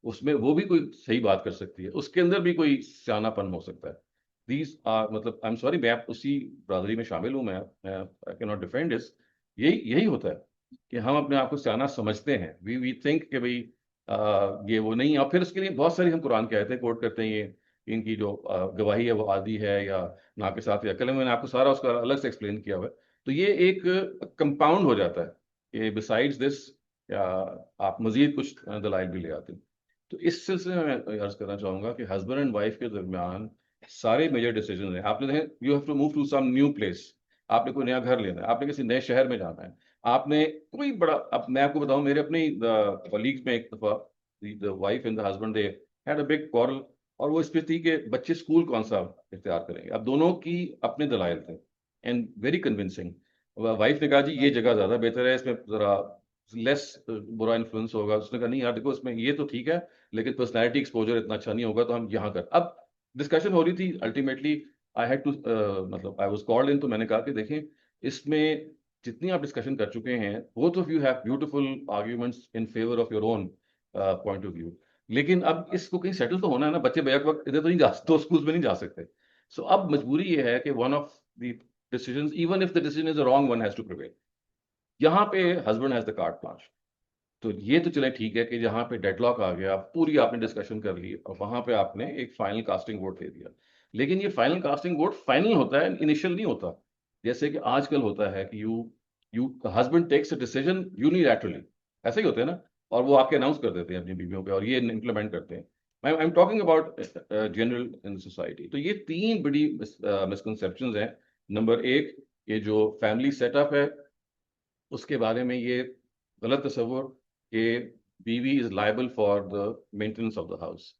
उसमें वो भी कोई सही बात कर सकती है, उसके अंदर भी कोई सियानापन हो सकता है। दीज आर, मतलब आई एम सॉरी, मैं उसी बरादरी में शामिल हूँ, मैं I can not defend this. यही यही होता है कि हम अपने आप को सियाना समझते हैं, वी थिंक कि भाई ये वो नहीं। और फिर उसके लिए बहुत सारी हम कुरान की आयतें कोट करते हैं, ये इनकी जो गवाही है वो आदि है या ना के साथ या कल, मैंने आपको सारा उसका अलग से एक्सप्लेन किया हुआ है। तो ये एक कंपाउंड हो जाता है कि बिसाइड्स दिस आप मजीद कुछ दलाइल भी ले आते हैं। तो इस सिलसिले में मैं अर्ज करना चाहूंगा कि हस्बैंड एंड वाइफ के दरमियान सारे मेजर डिसीजन हैं। आपने देखें, you have to move to some new place, आपने कोई नया घर लेना है, आपने किसी नए शहर में जाना है, आपने कोई बड़ा, अब मैं आपको बताऊं, मेरे अपने कॉलीग्स में एक दफा the wife and the husband they had a big quarrel, और वो इस पे थी कि बच्चे स्कूल कौन सा इख्तियार करेंगे। अब दोनों की अपने दलाइल थे एंड वेरी कन्विंसिंग। वाइफ ने कहा जी ये जगह ज्यादा बेहतर है, इसमें जरा लेस बुरा इन्फ्लुएंस होगा। उसने कहा नहीं यार देखो, इसमें ये तो ठीक है लेकिन पर्सनैलिटी एक्सपोजर इतना अच्छा नहीं होगा, तो हम यहाँ कर। अब डिस्कशन हो रही थी, अल्टीमेटली आई हैड टू, मतलब आई वाज कॉल्ड इन, तो मैंने कहा कि देखें, इसमें जितनी आप डिस्कशन कर चुके हैं, both of you have beautiful arguments in favour of your own point of view, लेकिन अब इसको कहीं सेटल तो होना है ना। बच्चे बैक वक्त इधर तो नहीं जा, तो स्कूल में नहीं जा सकते। सो अब मजबूरी ये है कि one of the decisions, even if the decision is wrong, one has to prevail. यहाँ पे husband has the carte blanche. तो ये तो चले ठीक है कि जहाँ पे डेडलॉक आ गया, पूरी आपने डिस्कशन कर ली और वहां पे आपने एक फाइनल कास्टिंग वोट दे दिया। लेकिन ये फाइनल कास्टिंग वोट फाइनल होता है, इनिशियल नहीं होता। जैसे कि आजकल होता है कि you you husband takes a decision unilaterally, ऐसा ही होता है ना, और वो आके अनाउंस कर देते हैं अपनी बीवियों पे और ये इम्प्लीमेंट करते हैं। I am talking about general in society. तो ये तीन बड़ी मिसकंसेप्शन हैं। नंबर एक, ये जो फैमिली सेटअप है उसके बारे में ये गलत तस्वुर कि बीवी is liable for the maintenance of the house.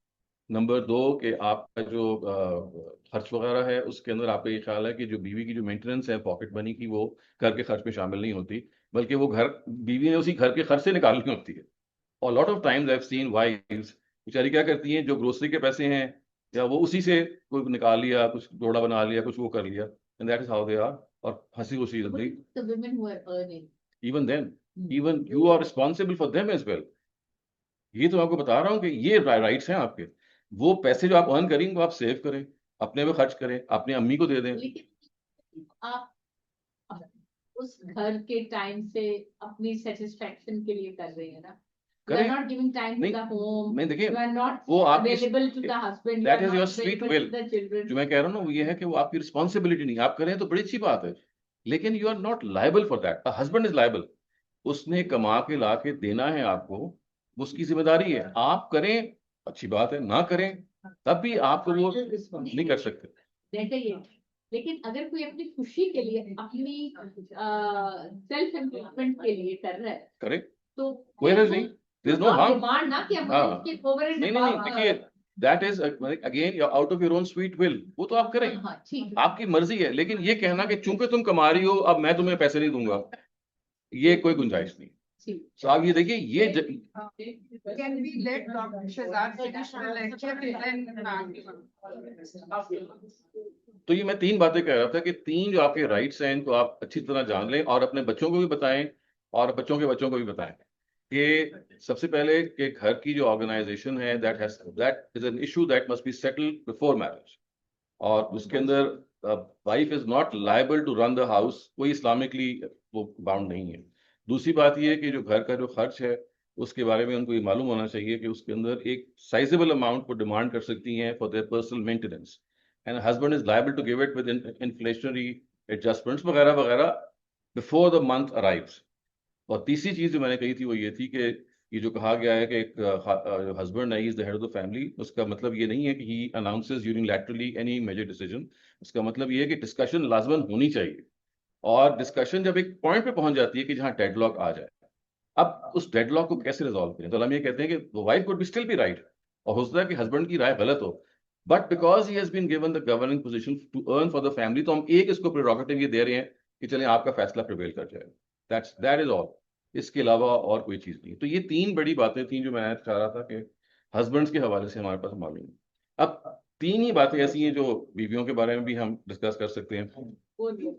Number दो, कि आपका जो खर्च वगैरह है उसके अंदर आपका ये ख्याल है कि जो बीवी की जो मेंटेनेंस है पॉकेट मनी की, वो घर के खर्च में शामिल नहीं होती, बल्कि वो घर, बीवी ने उसी घर के खर्च से निकालनी होती है। और lot of times I have seen wives बेचारी क्या करती हैं, जो ग्रोसरी के पैसे हैं या वो उसी से कोई निकाल लिया, कुछ जोड़ा बना लिया, कुछ वो कर लिया, and that is how they are. और हंसी खुशी जिंदगी। The women who are earning. Even then, even you are responsible for them as well. ये तो आपको बता रहा हूँ कि ये राइट्स हैं आपके। वो पैसे जो आप अर्न करेंगे वो आप सेव करें, अपने पे खर्च करें, अपनी अम्मी को दे दें। लेकिन आप उस घर के टाइम से अपनी सेटिस्फेक्शन के लिए कर रहे हैं ना। You are करें। not giving time to नहीं the home. नहीं, देखिए You are not वो आपकी, available to the husband. You that are is your not sweet available will. to the children. जो मैं कह रहा हूँ ना वो ये है कि वो आपकी रिस्पॉन्सिबिलिटी नहीं, आप करें तो बड़ी अच्छी बात है, लेकिन you are not liable for that. Husband is liable, उसने कमा के ला के देना है आपको, वो उसकी जिम्मेदारी है। आप करें अच्छी बात है, ना करें तब भी आपको वो नहीं कर सकते। देखिए, लेकिन अगर कोई अपनी खुशी के लिए, अपनी सेल्फ एम्प्लॉयमेंट के लिए कर रहा है, करे, तो कोई हर्ज नहीं, there is no harm. Demand ना कि हाँ, मुझे ओवर एंड नहीं नहीं नहीं, देखिए that is again out of your own sweet will, वो तो आप करें, आपकी मर्जी है। लेकिन ये कहना कि चूंकि तुम कमा रही हो अब मैं तुम्हें पैसे नहीं दूंगा, ये कोई गुंजाइश नहीं। तो आप ये देखिए, ये Can we let Dr. Shazad finish the lecture and then तो ये मैं तीन बातें कह रहा था कि तीन जो आपके राइट्स हैं इनको आप अच्छी तरह जान लें और अपने बच्चों को भी बताएं और बच्चों के बच्चों को भी बताएं कि सबसे पहले कि घर की जो ऑर्गेनाइजेशन है that is an issue that must be settled before marriage, और उसके अंदर wife is not liable to run the house, कोई इस्लामिकली वो बाउंड नहीं है। दूसरी बात ये है कि जो घर का जो खर्च है उसके बारे में उनको ये मालूम होना चाहिए कि उसके अंदर एक साइजेबल अमाउंट को डिमांड कर सकती हैं for their personal maintenance, and husband is liable to give it with inflationary adjustments वगैरह वगैरह बिफोर द मंथ अराइव्स। और तीसरी चीज जो मैंने कही थी वो ये थी कि ये जो कहा गया है कि एक हस्बैंड है, is the head of the family, उसका मतलब ये नहीं है कि he announces unilaterally any major decision. उसका मतलब ये है कि डिस्कशन लाजमन होनी चाहिए, और डिस्कशन जब एक पॉइंट पे पहुंच जाती है कि जहां डेडलॉक आ जाए, अब उस डेडलॉक को कैसे रिजॉल्व करें। तो हम ये कहते हैं कि wife could be still be right, और हो सकता है कि हस्बैंड की राय गलत हो, but because he has been given the governing position to earn for the family, तो हम एक इसको प्रेरोगेटिव ये दे रहे हैं कि चलें आपका फैसला प्रिवेल कर जाए। दैट इज ऑल, इसके अलावा और कोई चीज नहीं। तो ये तीन बड़ी बातें थी जो मैं चाह रहा था कि हस्बैंड्स के हवाले से हमारे पास मालूम है। अब तीन ही बातें ऐसी हैं जो बीवियों के बारे में भी हम डिस्कस कर सकते हैं। वो नहीं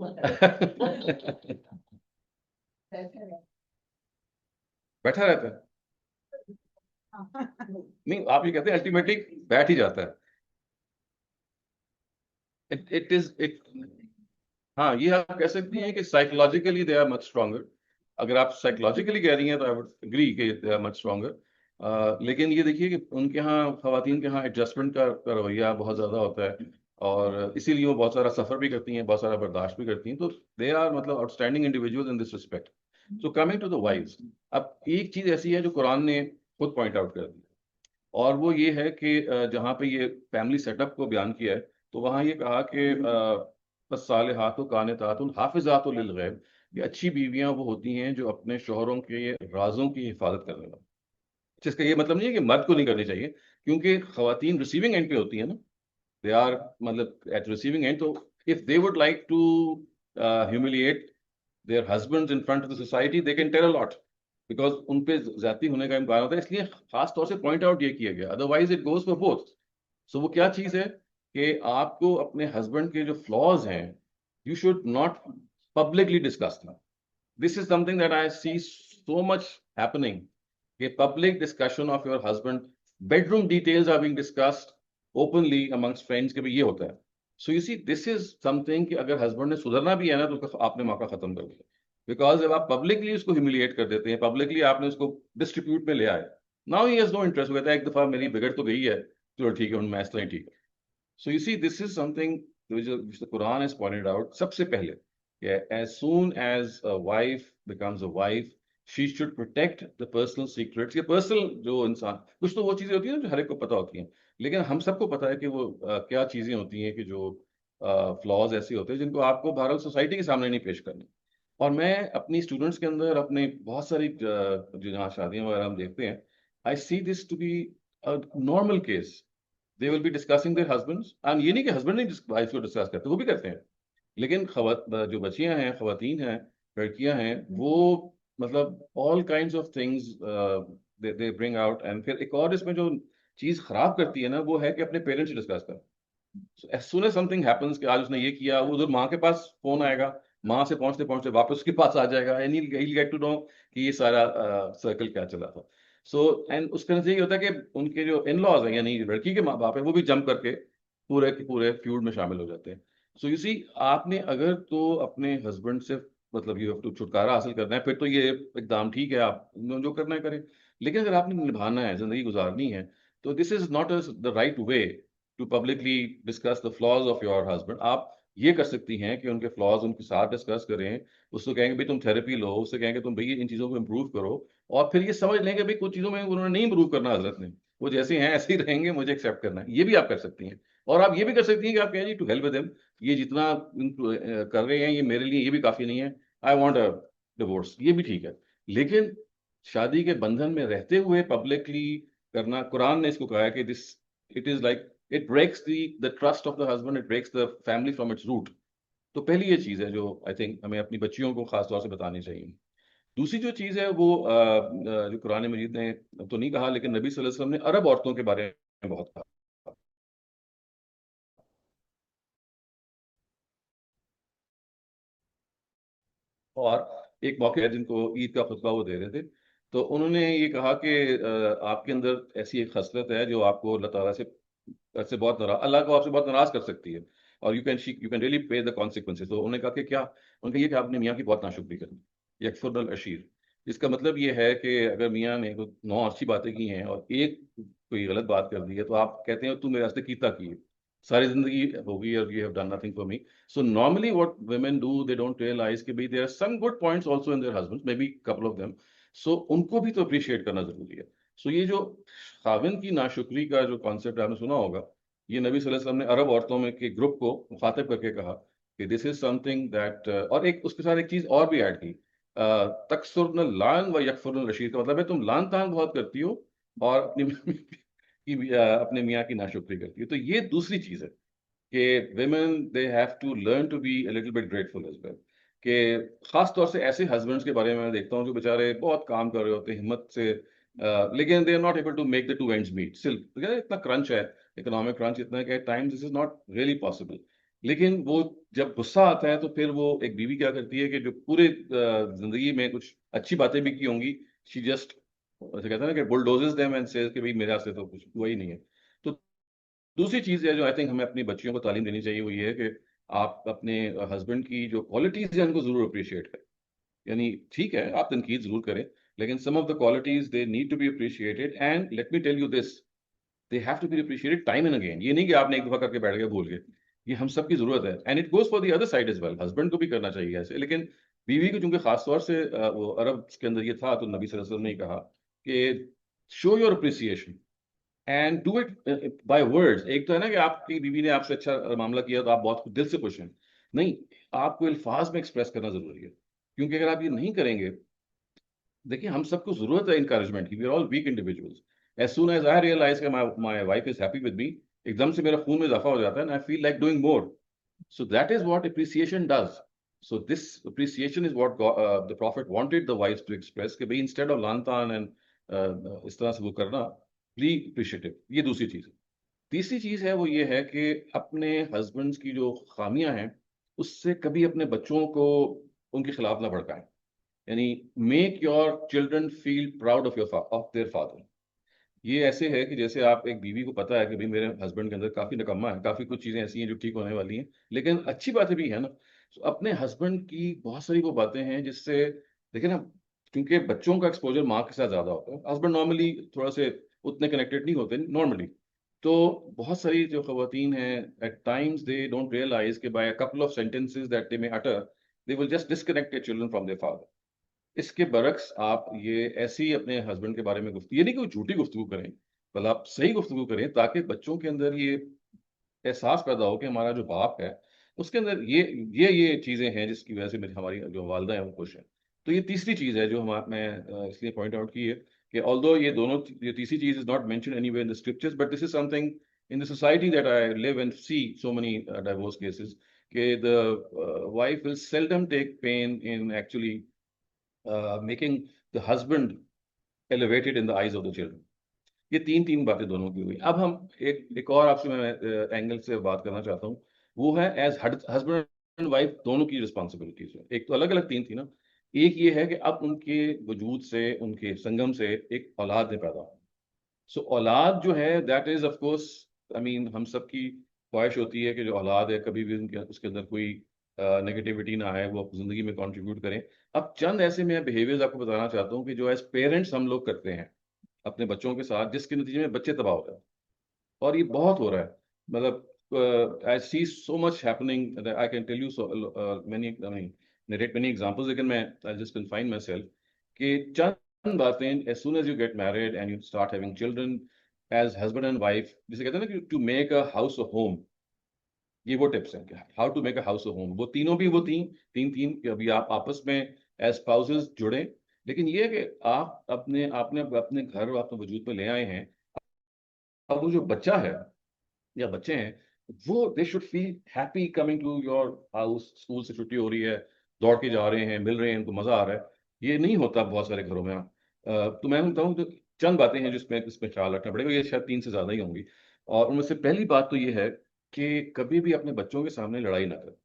बैठा रहता है, नहीं आप ये कहते हैं अल्टीमेटली बैठ ही जाता है। इट इज इट हाँ, ये आप कह सकती हैं कि psychologically they are much stronger. अगर आप साइकोलॉजिकली कह रही हैं तो आई वुड एग्री कि दे आर मच स्ट्रॉन्गर, लेकिन ये देखिए कि उनके यहाँ खवातीन के यहाँ एडजस्टमेंट का रवैया बहुत ज़्यादा होता है, और इसीलिए वो बहुत सारा सफ़र भी करती हैं, बहुत सारा बर्दाश्त भी करती हैं। तो दे आर मतलब outstanding individual in this respect. So coming to the wives, अब एक चीज़ ऐसी है जो कुरान ने खुद पॉइंट आउट कर दी, और वो ये है कि जहाँ पे ये फैमिली सेटअप को बयान किया है, तो वहाँ ये कहा कि सालिहातु कानितातुन हाफिजातु लिल गैब, ये अच्छी बीवियां वो होती हैं जो अपने शोहरों के राजों की हिफाजत करने वाली। जिसका ये मतलब नहीं है कि मर्द को नहीं करनी चाहिए, क्योंकि खवातीन रिसीविंग एंड पे होती है ना, दे आर मतलब एट रिसीविंग एंड। तो if they would like to humiliate their husbands in front of the society, they can tell a lot, because उन पे ज्यादती होने का इम्कान होता है, इसलिए खास तौर से पॉइंट आउट ये किया गया। Otherwise it goes for both. So वो क्या चीज है कि आपको अपने हस्बैंड के जो फ्लॉज हैं, you should not publicly discuss them. This is something that I see so much happening. A public discussion of your husband, bedroom details are being discussed openly amongst friends के भी ये होता है। So you see, this is something कि अगर husband ने सुधरना भी है ना, तो उसका आपने मौका खत्म कर दिया। बिकॉज जब आप पब्लिकली उसको ह्यूमिलिएट कर देते हैं, पब्लिकली आपने उसको डिस्ट्रीब्यूट में ले आए, now he has no interest. वो कहता है एक दफा मेरी बिगड़ तो गई है, चलो ठीक है, मैं इस तरह ही ठीक है। So you see, this is something which the Quran has pointed out. सबसे पहले, yeah, as soon as a wife becomes a wife, she should protect the personal secrets. ये personal जो इंसान, कुछ तो वो चीजें होती हैं जो हर एक को पता होती हैं, लेकिन हम सबको पता है कि वो क्या चीजें होती हैं कि जो फ्लॉज ऐसे होते हैं जिनको आपको भारत सोसाइटी के सामने नहीं पेश करने। और मैं अपनी स्टूडेंट्स के अंदर, अपने बहुत सारी जो जहाँ शादियां वगैरह हम देखते हैं, I see this to be normal case. They will be discussing their husbands, and ये नहीं कि हस्बैंड नहीं वाइफ को डिस्कस करते, वो भी करते हैं, लेकिन जो बच्चियां हैं, खवातीन हैं, लड़कियां हैं, वो मतलब all kinds of things they bring out. And फिर एक और इसमें जो चीज खराब करती है ना, वो है कि अपने पेरेंट्स से डिस्कस कर। As soon as something happens कि आज उसने ये किया, वो उधर माँ के पास फोन आएगा, माँ से पहुंचते पहुंचते वापस उसके पास आ जाएगा, and he get to know कि ये सारा सर्कल क्या चला था। सो एंड उसके नतीजे ये होता है कि उनके जो इन लॉज हैं, यानी लड़की के माँ बाप है, वो भी जम करके पूरे के पूरे फ्यूड में शामिल हो जाते हैं। सो यू सी, आपने अगर तो अपने हस्बैंड से मतलब यू हैव टू छुटकारा हासिल करना है, फिर तो ये एकदम ठीक है, आप जो करना है करें। लेकिन अगर आपने निभाना है, जिंदगी गुजारनी है, तो this is not the right way to publicly discuss the flaws of your husband. आप ये कर सकती हैं कि उनके फ्लॉज उनके साथ डिस्कस करें, उसको कहेंगे भाई तुम थेरेपी लो, उससे कहेंगे तुम भाई इन चीज़ों को इम्प्रूव करो, और फिर ये समझ लें कि भाई कुछ चीज़ों में उन्होंने नहीं इम्प्रूव करना, हजरत ने, वो जैसे हैं ऐसे ही रहेंगे, मुझे एक्सेप्ट करना है, ये भी आप कर सकती हैं। और आप ये भी कर सकती हैं कि आप कहें जी टू हेल्प विद देम, ये जितना कर रहे हैं ये मेरे लिए ये भी काफ़ी नहीं है, आई वॉन्ट अ डिवोर्स, ये भी ठीक है। लेकिन शादी के बंधन में रहते हुए पब्लिकली करना, कुरान ने इसको कहा है कि this, it is like it breaks the trust of the husband, it breaks the family from its root. तो पहली ये चीज़ है जो आई थिंक हमें अपनी बच्चियों को खास तौर से बतानी चाहिए। दूसरी जो चीज़ है वो जो कुरान मजीद ने तो नहीं कहा, लेकिन नबी सल्लल्लाहु अलैहि वसल्लम ने अरब औरतों के बारे में बहुत कहा। और एक मौके है जिनको ईद का खुतबा वो दे रहे थे, तो उन्होंने ये कहा कि आपके अंदर ऐसी एक खसलत है जो आपको अल्लाह ताला से बहुत नाराज, अल्लाह को आपसे बहुत नाराज कर सकती है, और you can really pay the consequences. तो उन्होंने कहा कि क्या, उनका ये कि आपने मियाँ की बहुत नाशुक्री करी, यकफुरुल अशीर। इसका मतलब ये है कि अगर मियाँ ने कोई 9 अच्छी बातें की हैं और एक कोई गलत बात कर दी है, तो आप कहते हैं तू मेरे वास्ते कीता की है, सारी जिंदगी होगी और you have done nothing for me. So normally what women do, they don't realize कि भाई there are some good points also in their husbands, maybe couple of them. So उनको भी तो अप्रिशिएट करना जरूरी है। So ये जो खाविन की नाशुक्री का जो कॉन्सेप्ट आपने सुना होगा, ये नबी सल्लल्लाहु अलैहि वसल्लम ने अरब औरतों में के ग्रुप को मुखातिब करके कहा कि दिस इज समथिंग दैट, और एक उसके साथ एक चीज और भी ऐड की, तकसुरन लान व यकफुरुन रशीद, का मतलब है तुम लान तान बहुत करती हो और अपने मियाँ की नाशुक्री करती हो। तो ये दूसरी चीज है कि women they have to learn to be a little bit grateful as well। कि खास तौर से ऐसे हस्बैंड्स के बारे में मैं देखता हूँ जो बेचारे बहुत काम कर रहे होते हैं हिम्मत से, लेकिन they are not able to make the two ends meet still. इतना क्रंच है, इकोनॉमिक क्रंच इतना है कि at times this is not really possible. लेकिन वो जब गुस्सा आता है तो फिर वो एक बीवी क्या करती है कि जो पूरे जिंदगी में कुछ अच्छी बातें भी की होंगी, शी जस्ट ऐसे कहते हैं ना कि बुलडोजेस देम एंड सेज कि भाई मेरे से तो कुछ हुआ ही नहीं है। तो दूसरी चीज है जो आई थिंक हमें अपनी बच्चियों को तालीम देनी चाहिए, वो ये है कि आप अपने हस्बैंड की जो क्वालिटीज हैं उनको जरूर अप्रिशिएट करें। यानी ठीक है आप तनकीद जरूर करें, लेकिन some of the qualities they need to be appreciated, and let me tell you this, they have to be appreciated time and again. ये नहीं कि आपने एक दफा करके बैठ गए भूल गए, ये हम सब की जरूरत है, and it goes for the other side as well. Husband को भी करना चाहिए ऐसे, लेकिन बीवी को चूंकि खास तौर से वो अरब के अंदर ये था, तो नबी सल्लल्लाहु अलैहि वसल्लम ने कहा कि show your appreciation and do it by words. एक तो है ना कि आपकी बीवी ने आपसे अच्छा मामला किया तो आप बहुत दिल से खुश हैं, नहीं, आपको अल्फाज में एक्सप्रेस करना जरूरी है। क्योंकि अगर आप ये नहीं करेंगे, देखिए हम सबको जरूरत है इंकरेजमेंट की, we are all weak individuals. As soon as I realize कि my wife is happy with me, एकदम से मेरा खून में इजाफा हो जाता है, and I feel like doing more. So that is what appreciation does. So this appreciation is what the prophet wanted the wives to express, कि भाई इंस्टेड ऑफ लानतान एंड इस तरह से वो करना, बी अप्रिशिएटिव। ये दूसरी चीज है। तीसरी चीज है वो ये है कि अपने हस्बैंड्स की जो खामियां हैं उससे कभी अपने बच्चों को उनके खिलाफ ना भड़काएं। यानी make your children feel proud of their father. ये ऐसे है कि जैसे आप एक बीवी को पता है कि भाई मेरे हस्बैंड के अंदर काफी निकम्मा है, काफी कुछ चीजें ऐसी हैं जो ठीक होने वाली हैं, लेकिन अच्छी बातें भी है ना। तो अपने हस्बैंड की बहुत सारी वो बातें हैं जिससे, देखिए ना, क्योंकि बच्चों का एक्सपोजर माँ के साथ ज्यादा होता है, हस्बैंड नॉर्मली थोड़ा से उतने कनेक्टेड नहीं होते नॉर्मली। तो बहुत सारी जो खवातीन हैं, at times they don't realize कि by a couple of sentences that they may utter, they will just disconnect their children from their father. इसके बरक्स आप ये ऐसे ही अपने हस्बैंड के बारे में गुफ्तगू, ये नहीं कोई झूठी गुफ्तगू करें, बल आप सही गुफ्तगू करें, ताकि बच्चों के अंदर ये एहसास पैदा हो कि हमारा जो बाप है उसके अंदर ये चीजें हैं जिसकी वजह से मेरी हमारी जो वालदा है वो खुश है। तो ये तीसरी चीज है जो मैं इसलिए पॉइंट आउट की है कि ऑल्दो ये तीसरी चीज is not mention anywhere in the scriptures, but this is something in the society that I live and see so many divorce cases, कि the wife will seldom take pain in actually making the husband elevated in the eyes of the children. ये तीन तीन बातें दोनों की हुई। अब हम एक और आपसे मैं एंगल से बात करना चाहता हूँ, वो है एज हस्बैंड एंड वाइफ दोनों की रिस्पॉन्सिबिलिटीज है। एक तो अलग अलग तीन थी ना, एक ये है कि अब उनके वजूद से, उनके संगम से एक औलाद ने पैदा हो। सो औलाद जो है that is of course, I mean हम सबकी ख्वाहिश होती है कि जो औलाद है कभी भी उनके उसके अंदर कोई नेगेटिविटी ना आए, वो अपनी जिंदगी में कंट्रीब्यूट करें। अब चंद ऐसे मैं बिहेवियर्स आपको बताना चाहता हूँ कि जो एज पेरेंट्स हम लोग करते हैं अपने बच्चों के साथ, जिसके नतीजे में बच्चे तबाह हो रहे हैं, और ये बहुत हो रहा है। मतलब I see so much happening, I can tell you so many, I mean narrate many examples, लेकिन मैं I just confine myself कि चंद बातें, as soon as you get married and you start having children, as husband and wife, जिसे कहते हैं ना कि to make a house a home, ये वो टिप्स हैं how to make a house a home. वो तीनों भी वो तीन तीन कि अभी आप आपस में एज स्पाउसेस जुड़े, लेकिन ये है कि आप आपने अपने घर अपने वजूद में ले आए हैं। अब वो जो बच्चा है या बच्चे हैं, वो they should feel happy coming to your house. School से छुट्टी हो रही है, दौड़ के जा रहे हैं, मिल रहे हैं, उनको मजा आ रहा है। ये नहीं होता बहुत सारे घरों में। तो मैं बताऊँ तो चंद बातें हैं जिसमें इसमें ख्याल रखना पड़ेगा, ये शायद तीन से ज्यादा ही होंगी। और उनमें से पहली बात तो ये है कि कभी भी अपने बच्चों के सामने लड़ाई ना करें,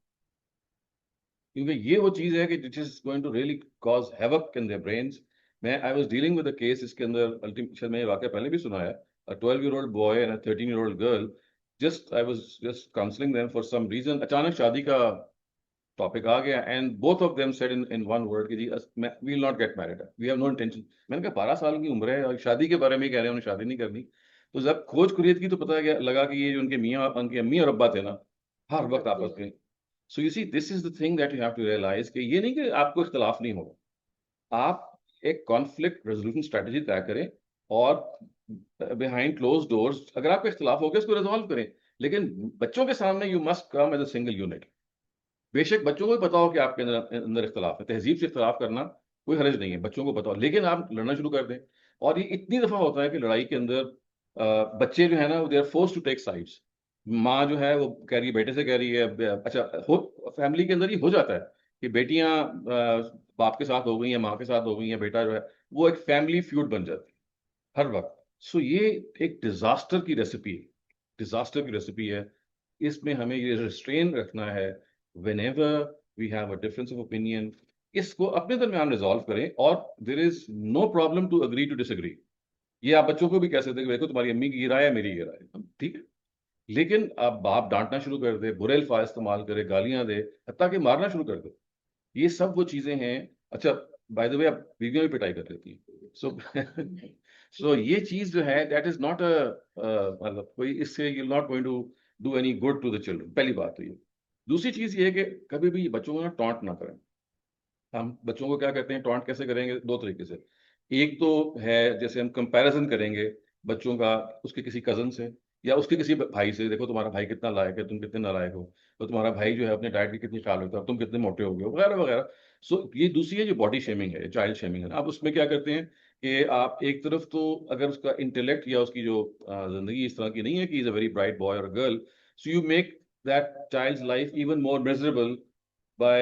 क्योंकि ये वो चीज है कि this is going to really cause havoc in their brains. I was dealing with case, इसके अंदर अल्टीमेट मैं ये वाकया पहले भी सुनाया, a 12-year-old boy and a 13-year-old girl, I was just counseling them for some reason, अचानक शादी का टॉपिक आ गया, and both of them said in one word कि जी we will not get married, we have no intention. मैंने कहा 12 साल की उम्र है और शादी के बारे में कह रहे हैं उन्हें शादी नहीं करनी। तो जब खोज कुरियत की तो पता गया लगा कि ये जो उनके मियाँ उनकी अम्मी और अब्बा थे ना, हर वक्त आपस में। So you see this is the thing that you have to realise कि ये नहीं कि आपको इख्तलाफ नहीं होगा, आप एक कॉन्फ्लिक्ट रेजोल्यूशन स्ट्रेटजी तय करें और बिहाइंड क्लोज डोर्स अगर आपका इख्तलाफ हो गया उसको रिजॉल्व करें, लेकिन बच्चों के सामने you must come as a single unit. बेशक बच्चों को भी पता हो कि आपके अंदर अंदर इख्तलाफ है, तहजीब से इख्तलाफ करना कोई हर्ज नहीं है, बच्चों को पता हो, लेकिन आप लड़ना शुरू कर दें। और ये इतनी दफा होता है कि लड़ाई के अंदर बच्चे जो है ना, they are force to take sides. माँ जो है वो कह रही है, बेटे से कह रही है, अच्छा हो फैमिली के अंदर ही हो जाता है कि बेटियां बाप के साथ हो गई हैं, माँ के साथ हो गई हैं, बेटा जो है वो एक फैमिली फ्यूड बन जाती है हर वक्त। सो ये एक डिजास्टर की रेसिपी है। इसमें हमें ये रिस्ट्रेन रखना है। whenever we have a difference of opinion, इसको अपने दरमियान रिजॉल्व करें, और there is no problem to agree to disagree. ये आप बच्चों को भी कह सकते हैं कि देखो तुम्हारी अम्मी की राय है, मेरी ये राय है, ठीक है। लेकिन अब बाप डांटना शुरू कर दे, बुरे अल्फाज इस्तेमाल करे, गालियां दे, हत्ता कि मारना शुरू कर दे, ये सब वो चीजें हैं। अच्छा, बाय द वे अब बीवियां भी पिटाई कर देती हैं। सो सो ये चीज जो है दैट इज नॉट अ मतलब कोई इससे you not going to do any good to the children, पहली बात तो ये। दूसरी चीज ये है कि कभी भी बच्चों को ना टॉन्ट ना करें। हम बच्चों को क्या कहते हैं, टॉन्ट कैसे करेंगे, दो तरीके से। एक तो है जैसे हम कंपैरिजन करेंगे बच्चों का उसके किसी कजन से या उसके किसी भाई से, देखो तुम्हारा भाई कितना लायक है, तुम कितने नालायक हो, तो तुम्हारा भाई जो है अपने डाइट की कितनी ख्याल रखता है, तुम कितने मोटे हो गए हो, वगैरह वगैरह। सो ये दूसरी है जो बॉडी शेमिंग है, चाइल्ड शेमिंग है। आप उसमें क्या करते हैं कि आप एक तरफ तो अगर उसका इंटेलेक्ट या उसकी जो जिंदगी इस तरह की नहीं है कि is a very bright boy और girl, so you make that child's life even more miserable by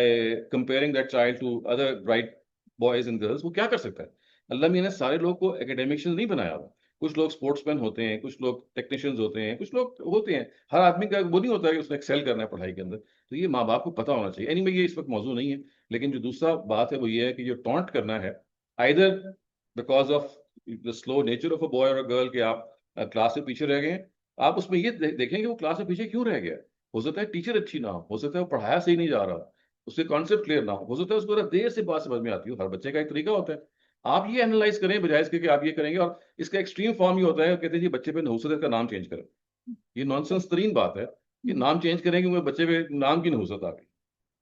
comparing that child to other bright boys and girls। वो क्या कर सकता है, अल्लाह मियां ने सारे लोग को एकेडमिशियंस नहीं बनाया हुआ। कुछ लोग स्पोर्ट्समैन होते हैं, कुछ लोग टेक्नीशियंस होते हैं, कुछ लोग होते हैं, हर आदमी का वो नहीं होता है कि उसने एक्सेल करना है पढ़ाई के अंदर। तो ये माँ बाप को पता होना चाहिए। एनीवे ये इस वक्त मौजूद नहीं है, लेकिन जो दूसरा बात है वो ये है कि जो टॉन्ट करना है, either because of the slow nature of a boy और अ गर्ल कि आप क्लास से पीछे रह गए हैं, आप उसमें ये देखेंगे वो क्लास से पीछे क्यों रह गया। हो सकता है टीचर अच्छी ना हो सकता है वो पढ़ाया सही नहीं जा रहा, उसके कॉन्सेप्ट क्लियर ना हो सकता है उसको देर से बात समझ में आती हो। हर बच्चे का एक तरीका होता है। आप ये एनालाइज करें बजाय इसके कि आप ये करेंगे। और इसका एक्सट्रीम फॉर्म ये होता है, कहते हैं जी बच्चे पे नहुसत का नाम चेंज करें। ये नॉनसेंस तरीन बात है कि नाम चेंज करें कि बच्चे पे नाम की नहुसत आ गई।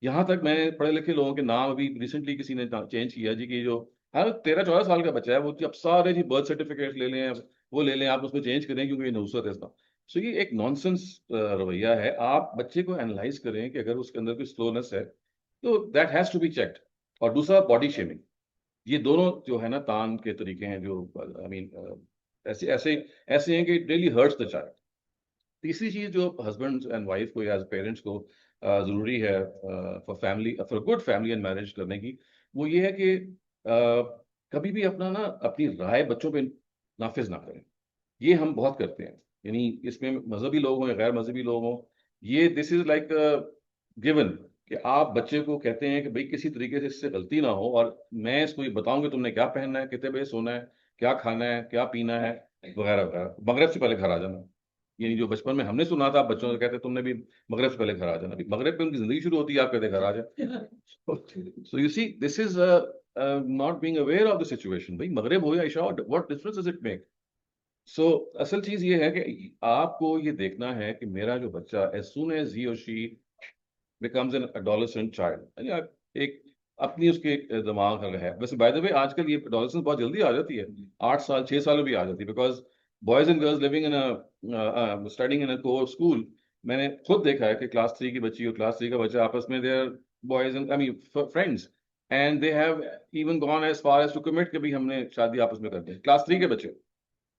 यहाँ तक मैंने पढ़े लिखे लोगों के नाम अभी रिसेंटली किसी ने चेंज किया जी कि जो हाँ 13-14 साल का बच्चा है, वो अब सारे जी बर्थ सर्टिफिकेट ले लें, वो ले लें, आप उसको चेंज करें क्योंकि ये नहुसत है इसका। सो ये एक नॉनसेंस रवैया है। आप बच्चे को एनालाइज करें कि अगर उसके अंदर कोई स्लोनेस है तो that has to be checked. और दूसरा बॉडी शेमिंग, ये दोनों जो है ना तान के तरीके हैं जो आई मीन ऐसे ऐसे ऐसे हैं कि it really hurts the child. तीसरी चीज जो हस्बैंड एंड वाइफ को एज पेरेंट्स को जरूरी है for family, for good family and marriage करने की, वो ये है कि कभी भी अपना ना अपनी राय बच्चों पे नाफिज ना करें। ये हम बहुत करते हैं, यानी इसमें मजहबी लोग हों या गैर मजहबी लोग हों, ये दिस इज लाइक गिवन कि आप बच्चे को कहते हैं कि भाई किसी तरीके से इससे गलती ना हो, और मैं इसको ये बताऊं कि तुमने क्या पहनना है, कितने बजे सोना है, क्या खाना है, क्या पीना है, वगैरह वगैरह। मगरिब से पहले घर आ जाना, यानी जो बचपन में हमने सुना था बच्चों को कहते तुमने भी मगरिब से पहले घर आ जाना। अभी मगरिब पे उनकी जिंदगी शुरू होती है, आप कहते घर आ जाए। So you see this is not being aware of the situation. भाई मगरिब हो या इशा, what difference does it make. So असल चीज ये है कि आपको ये देखना है कि मेरा जो बच्चा एज सून एज ही और she becomes N adolescent child, यानी आप एक अपनी उसके दिमाग का है। वैसे बाय द वे आजकल ये एडोलेसेंस बहुत जल्दी आ जाती है, 8 साल 6 साल में भी आ जाती है, because boys and girls living in studying in को स्कूल। मैंने खुद देखा है कि क्लास 3 की बच्ची और क्लास 3 का बच्चा आपस में they are boys and I mean friends, and they have even gone as far as to commit कि भाई हमने शादी आपस में कर दी। क्लास 3 के बच्चे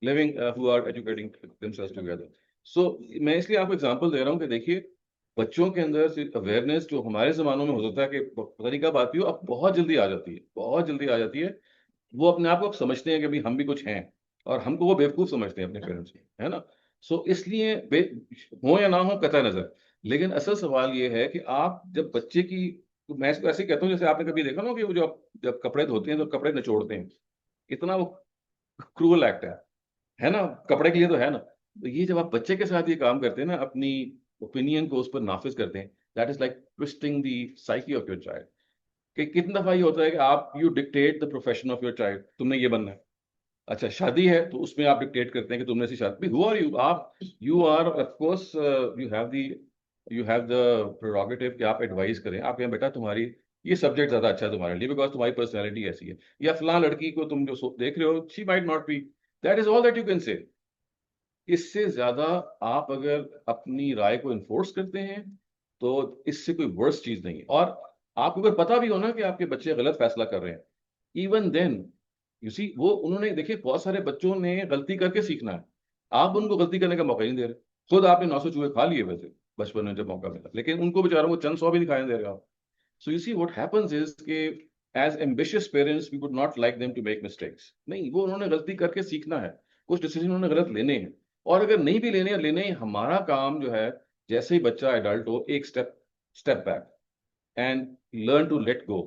living who are educating themselves together. So मैं इसलिए आपको एग्जांपल दे रहा हूँ कि देखिए बच्चों के अंदर अवेयरनेस जो हमारे जमानों में होता था कि पता नहीं कब आती हो, अब बहुत जल्दी आ जाती है, बहुत जल्दी आ जाती है। वो अपने आप को अब समझते हैं कि भाई हम भी कुछ हैं, और हमको वो बेवकूफ समझते हैं अपने पेरेंट्स को, है ना। सो इसलिए हो या ना हो कतई नजर, लेकिन असल सवाल ये है कि आप जब बच्चे की, तो मैं इसको ऐसे कहता हूँ जैसे आपने कभी देखा ना कि वो जब जब कपड़े धोते हैं तो कपड़े निचोड़ते हैं, इतना वो क्रूअल एक्ट है ना, कपड़े के लिए तो है ना। तो ये जब आप बच्चे के साथ ये काम करते हैं ना, अपनी ओपिनियन को उस पर नाफिज करते हैं, that is like twisting the psyche of your child. कि कितना दफा ये होता है कि आप you dictate the profession of your child, तुमने ये बनना है। अच्छा शादी है तो उसमें आप डिक्टेट करते हैं कि तुमने ऐसी शादी, हु आर यू, आप you are of course you have the prerogative कि आप एडवाइस करें, आप कहें बेटा तुम्हारी ये सब्जेक्ट ज्यादा अच्छा है तुम्हारे लिए बिकॉज तुम्हारी पर्सनैलिटी ऐसी है, या फलां लड़की को तुम जो देख रहे हो she might not be, that is all that you can say. इससे ज्यादा आप अगर अपनी राय को इन्फोर्स करते हैं तो इससे कोई वर्स चीज नहीं है। और आपको अगर पता भी हो ना कि आपके बच्चे गलत फैसला कर रहे हैं, इवन देन यू सी, वो उन्होंने देखिए बहुत सारे बच्चों ने गलती करके सीखना है, आप उनको गलती करने का मौका ही नहीं दे रहे। खुद आपने 900 चूहे खा लिए वैसे बचपन में जब मौका मिला, लेकिन उनको बेचारों को चंद 100 भी नहीं खाने दे रहे आप। So you see what happens is के as ambitious parents we would not like them to make mistakes, नहीं वो उन्होंने गलती करके सीखना है, कुछ डिसीजन उन्होंने गलत लेने हैं। और अगर नहीं भी लेने, हमारा काम जो है, जैसे ही बच्चा एडल्ट हो, एक step step back and learn to let go,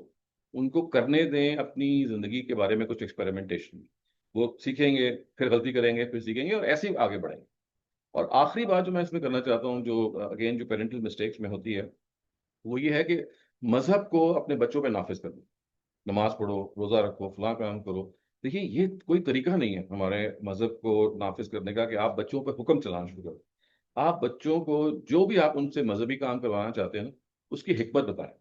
उनको करने दें अपनी जिंदगी के बारे में कुछ एक्सपेरिमेंटेशन, वो सीखेंगे, फिर गलती करेंगे, फिर सीखेंगे, और ऐसे ही आगे बढ़ेंगे। और आखिरी बात जो मैं इसमें करना चाहता हूँ, जो अगेन जो पेरेंटल मिस्टेक्स में होती है, वो ये है कि मजहब को अपने बच्चों पे नाफिज कर दो, नमाज पढ़ो, रोजा रखो, फलां काम करो। देखिए ये कोई तरीका नहीं है हमारे मजहब को नाफिज करने का कि आप बच्चों पर हुक्म चलाना शुरू करो। आप बच्चों को जो भी आप उनसे मजहबी काम करवाना चाहते हैं ना, उसकी हिकमत बताएं।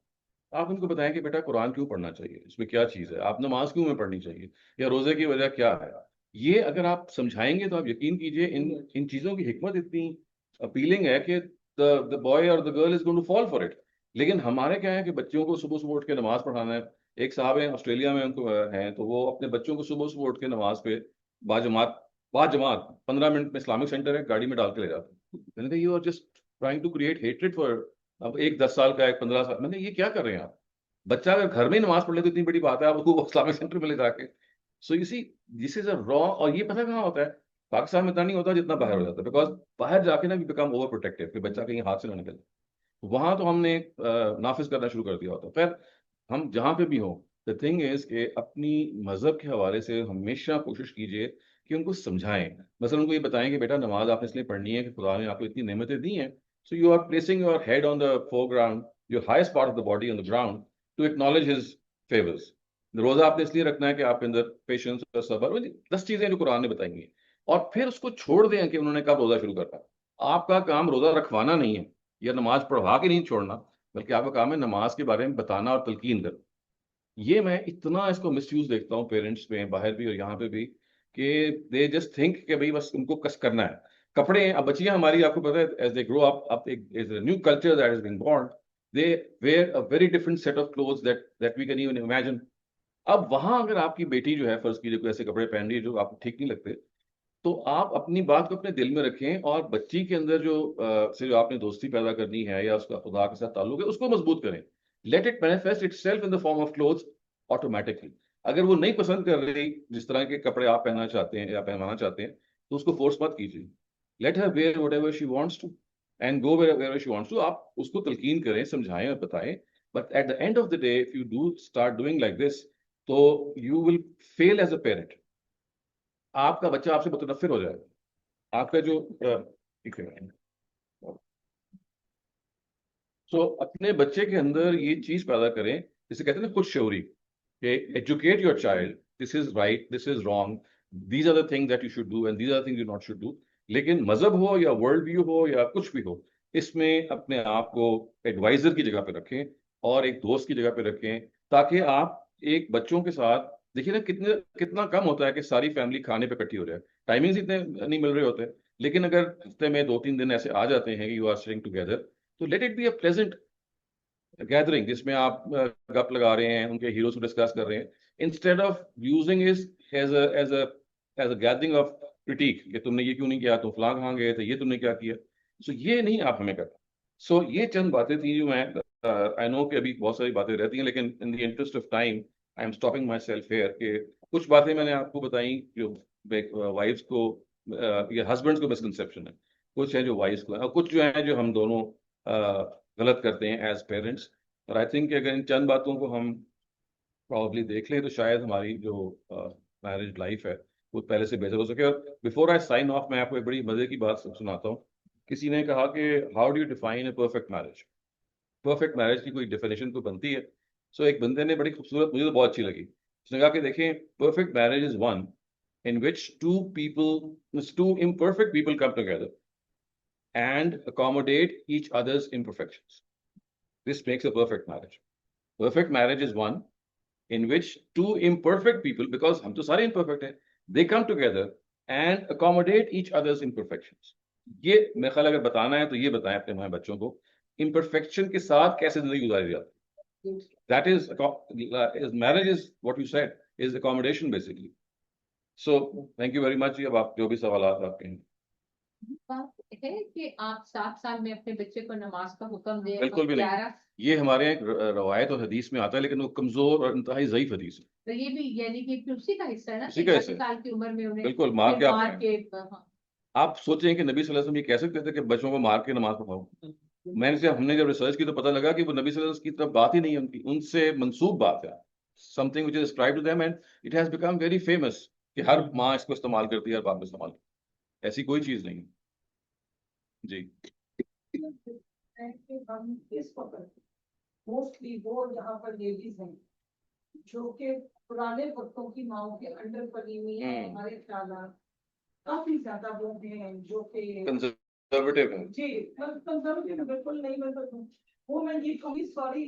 आप उनको बताएं कि बेटा कुरान क्यों पढ़ना चाहिए, इसमें क्या चीज़ है, आप नमाज क्यों में पढ़नी चाहिए, या रोजे की वजह क्या है। ये अगर आप समझाएंगे तो आप यकीन कीजिए इन इन चीज़ों की हिकमत इतनी अपीलिंग है कि द बॉय और the girl is going to fall for it. लेकिन हमारे क्या है कि बच्चों को सुबह सुबह उठ के नमाज पढ़ाना है। एक साहब हैं ऑस्ट्रेलिया में, उनको हैं, तो वो अपने बच्चों को सुबह सुबह उठ के नमाज पे बाजमात बाजमात 15 मिनट में इस्लामिक सेंटर है, गाड़ी में डाल के ले जाते हैं। मैंने कहा you are just trying to create hatred for, अब एक 10 साल का, एक 15 साल, मैंने ये क्या कर रहे हैं आप। बच्चा अगर घर में ही नमाज पढ़ ले तो इतनी बड़ी बात है, आप उसको इस्लामिक सेंटर में ले जाके। सो you see this is a wrong. और ये पता कहाँ होता है, पाकिस्तान में इतना नहीं होता जितना बाहर हो जाता है, बिकॉज बाहर जाके ना वी बिकम ओवर प्रोटेक्टिव कि बच्चा कहीं हाथ से ना निकले। वहां तो हमने नाफिज करना शुरू कर दिया होता। फिर हम जहाँ पे भी हों, द थिंग इज कि अपनी मजहब के हवाले से हमेशा कोशिश कीजिए कि उनको समझाएं। मसलन उनको ये बताएं कि बेटा नमाज आपने इसलिए पढ़नी है कि खुदा ने आपको इतनी नेमतें दी हैं, so you are placing your head on the foreground, your highest part of the body on the ground, to acknowledge his favours. रोजा आपने इसलिए रखना है कि आपके अंदर पेशेंस और सब्र, वो 10 चीजें जो कुरान ने बताई हैं। और फिर उसको छोड़ दें कि उन्होंने कब रोजा शुरू करना है। आपका काम रोजा रखवाना नहीं है, या नमाज पढ़वा के नहीं छोड़ना, बल्कि आपका काम है नमाज के बारे में बताना और तलकीन करना। ये मैं इतना इसको मिसयूज देखता हूँ पेरेंट्स में, बाहर भी और यहाँ पे भी, कि दे जस्ट थिंक कि भाई बस उनको कस करना है। कपड़े, अब बच्चियां हमारी, आपको पता है, एज दे ग्रो अप एक new culture that is being born, they wear a very different set of clothes that we can even imagine. अब वहां अगर आपकी बेटी जो है, फर्ज कीजिए कोई ऐसे कपड़े पहन रही है जो आपको ठीक नहीं लगते, तो आप अपनी बात को अपने दिल में रखें, और बच्ची के अंदर जो से जो आपने दोस्ती पैदा करनी है या उसका खुदा के साथ ताल्लुक है, उसको मजबूत करें। Let it manifest it self in the form of clothes automatically. अगर वो नहीं पसंद कर रही जिस तरह के कपड़े आप पहनना चाहते हैं या पहनवाना चाहते हैं, तो उसको फोर्स मत कीजिए। Let her wear whatever she wants to and go where she wants to. आप उसको तलकीन करें, समझाएं और बताएं। But at the end of the day if you do start doing like this, तो you will fail as a parent. आपका बच्चा आपसे मुतनफिर हो जाएगा। आपका जो एक सेकंड। सो अपने बच्चे के अंदर ये चीज पैदा करें, जिसे कहते हैं ना खुद शऊरी, कि educate your child, this is right, this is wrong, these are the things that you should do and these are the things you not should do. लेकिन मजहब हो या वर्ल्ड व्यू हो या कुछ भी हो, इसमें अपने आप को एडवाइजर की जगह पे रखें और एक दोस्त की जगह पे रखें, ताकि आप एक बच्चों के साथ, देखिए ना कितने कितना कम होता है कि सारी फैमिली खाने पे इकट्ठी हो जाए, टाइमिंग्स इतने नहीं मिल रहे होते। लेकिन अगर हफ्ते में 2-3 दिन ऐसे आ जाते हैं कि यू आर सिटिंग टुगेदर, तो let it be a pleasant gathering, जिसमें आप गप लगा रहे हैं, उनके हीरोज को डिस्कस कर रहे हैं, instead of using is as a gathering of critic, कि तुमने ये क्यों नहीं किया, तुम फलां कहाँ गए थे, ये तुमने क्या किया। सो ये नहीं आप हमें करना। सो ये चंद बातें थी जो मैं, आई नो कि अभी बहुत सारी बातें रहती हैं, लेकिन in the interest of time I am stopping myself here, कि कुछ बातें मैंने आपको बताई जो वाइफ्स को या हस्बैंड्स को मिसकंसेप्शन है, कुछ है जो वाइफ्स को है, और कुछ जो है जो हम दोनों गलत करते हैं एज पेरेंट्स। और आई थिंक अगर इन चंद बातों को हम प्रॉब्ली देख लें, तो शायद हमारी जो मैरिज लाइफ है वो पहले से बेहतर हो सके। और बिफोर आई साइन ऑफ, मैं आपको एक बड़ी मजे की बात सुनाता हूँ। किसी ने कहा कि how do you define a perfect marriage. Perfect marriage की कोई डेफिनेशन तो बनती है। सो एक बंदे ने बड़ी खूबसूरत, मुझे तो बहुत अच्छी लगी, उसने कहा कि देखें, perfect marriage is one in which two imperfect people come together and accommodate each other's imperfections. This makes a perfect marriage. Perfect marriage is one in which two imperfect people, because हम तो सारे imperfect हैं, they come together and accommodate each other's imperfections. ये मेरे ख्याल अगर बताना है तो ये बताएं अपने हमारे बच्चों को, imperfection के साथ कैसे जिंदगी गुजारी जाती है. That is marriage is what you said, is accommodation basically. So thank you very much. अब आप जो भी सवाल आपके हैं. बात है कि आप 7 साल में अपने बच्चे को नमाज का हुक्म दें, बिल्कुल भी नहीं. ये हमारे यहाँ एक रवायत और हदीस में आता है, लेकिन वो कमजोर और इंतहाई ज़ईफ हदीस है. तो ये भी यानी कि उसी का हिस्सा है ना, उसी का हिस्सा है. 10 साल की उम्र में उन्हें बिल्कुल मार के हाँ. आप सोचें कि नबी सल्लल्लाहु अलैहि वसल्लम ये कह सकते थे कि बच्चों को मार के नमाज पढ़ाओ. हमने जब रिसर्च की तो पता लगा कि वो नबी सल्लल्लाहु अलैहि वसल्लम की तरफ बात ही नहीं है उनकी, उनसे मंसूब बात है. Something which is ascribed to them and it has become very famous कि हर माँ इसको इस्तेमाल करती है, हर बाप इस्तेमाल करती है. ऐसी कोई चीज नहीं जी. हम इस वक्त मोस्टली वो यहाँ पर लेडीज हैं जो कि पुराने वक्तों की माओ के अंडर पड़ी हुई है. हमारे ख्याल काफी ज्यादा वो हैं जो कि कंजर्वेटिव हैं. जी, कंजर्वेटिव बिल्कुल नहीं. मतलब वो मैं ये कहूँगी, सॉरी,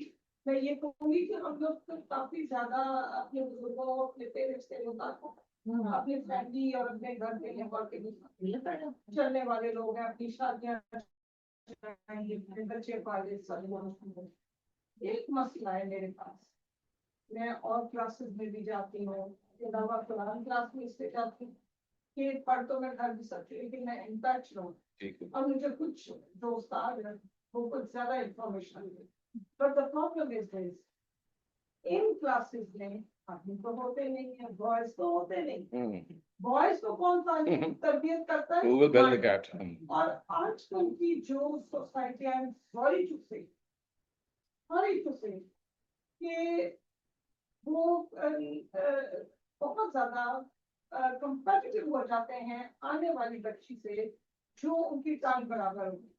मैं ये कहूँगी कि हम लोग तो काफी ज्यादा अपने बुजुर्गों, अपने पेरेंट्स के मुताबिक अपनी फैमिली और अपने घर के लिए चलने वाले लोग हैं. अपनी शादियां, बच्चे पाले, सब. एक मसला है मेरे पास, मैं और क्लासेस में भी जाती हूँ, अलावा कुरान क्लास में इससे जाती हूँ कि पढ़ तो मैं घर भी सकती हूँ, लेकिन मैं इनटच रहूँ. और मुझे कुछ दोस्त आ गए वो कुछ ज्यादा information they. But the problem is this, in classes में आदमी तो होते नहीं है, बॉयज तो होते नहीं. बॉयज को कौन सा तरबियत करता है? और आजकल की जो society, I am sorry to say कि वो बहुत ज्यादा कंपेटिटिव हो जाते हैं आने वाली बच्ची से जो उनकी टांग बराबर होगी.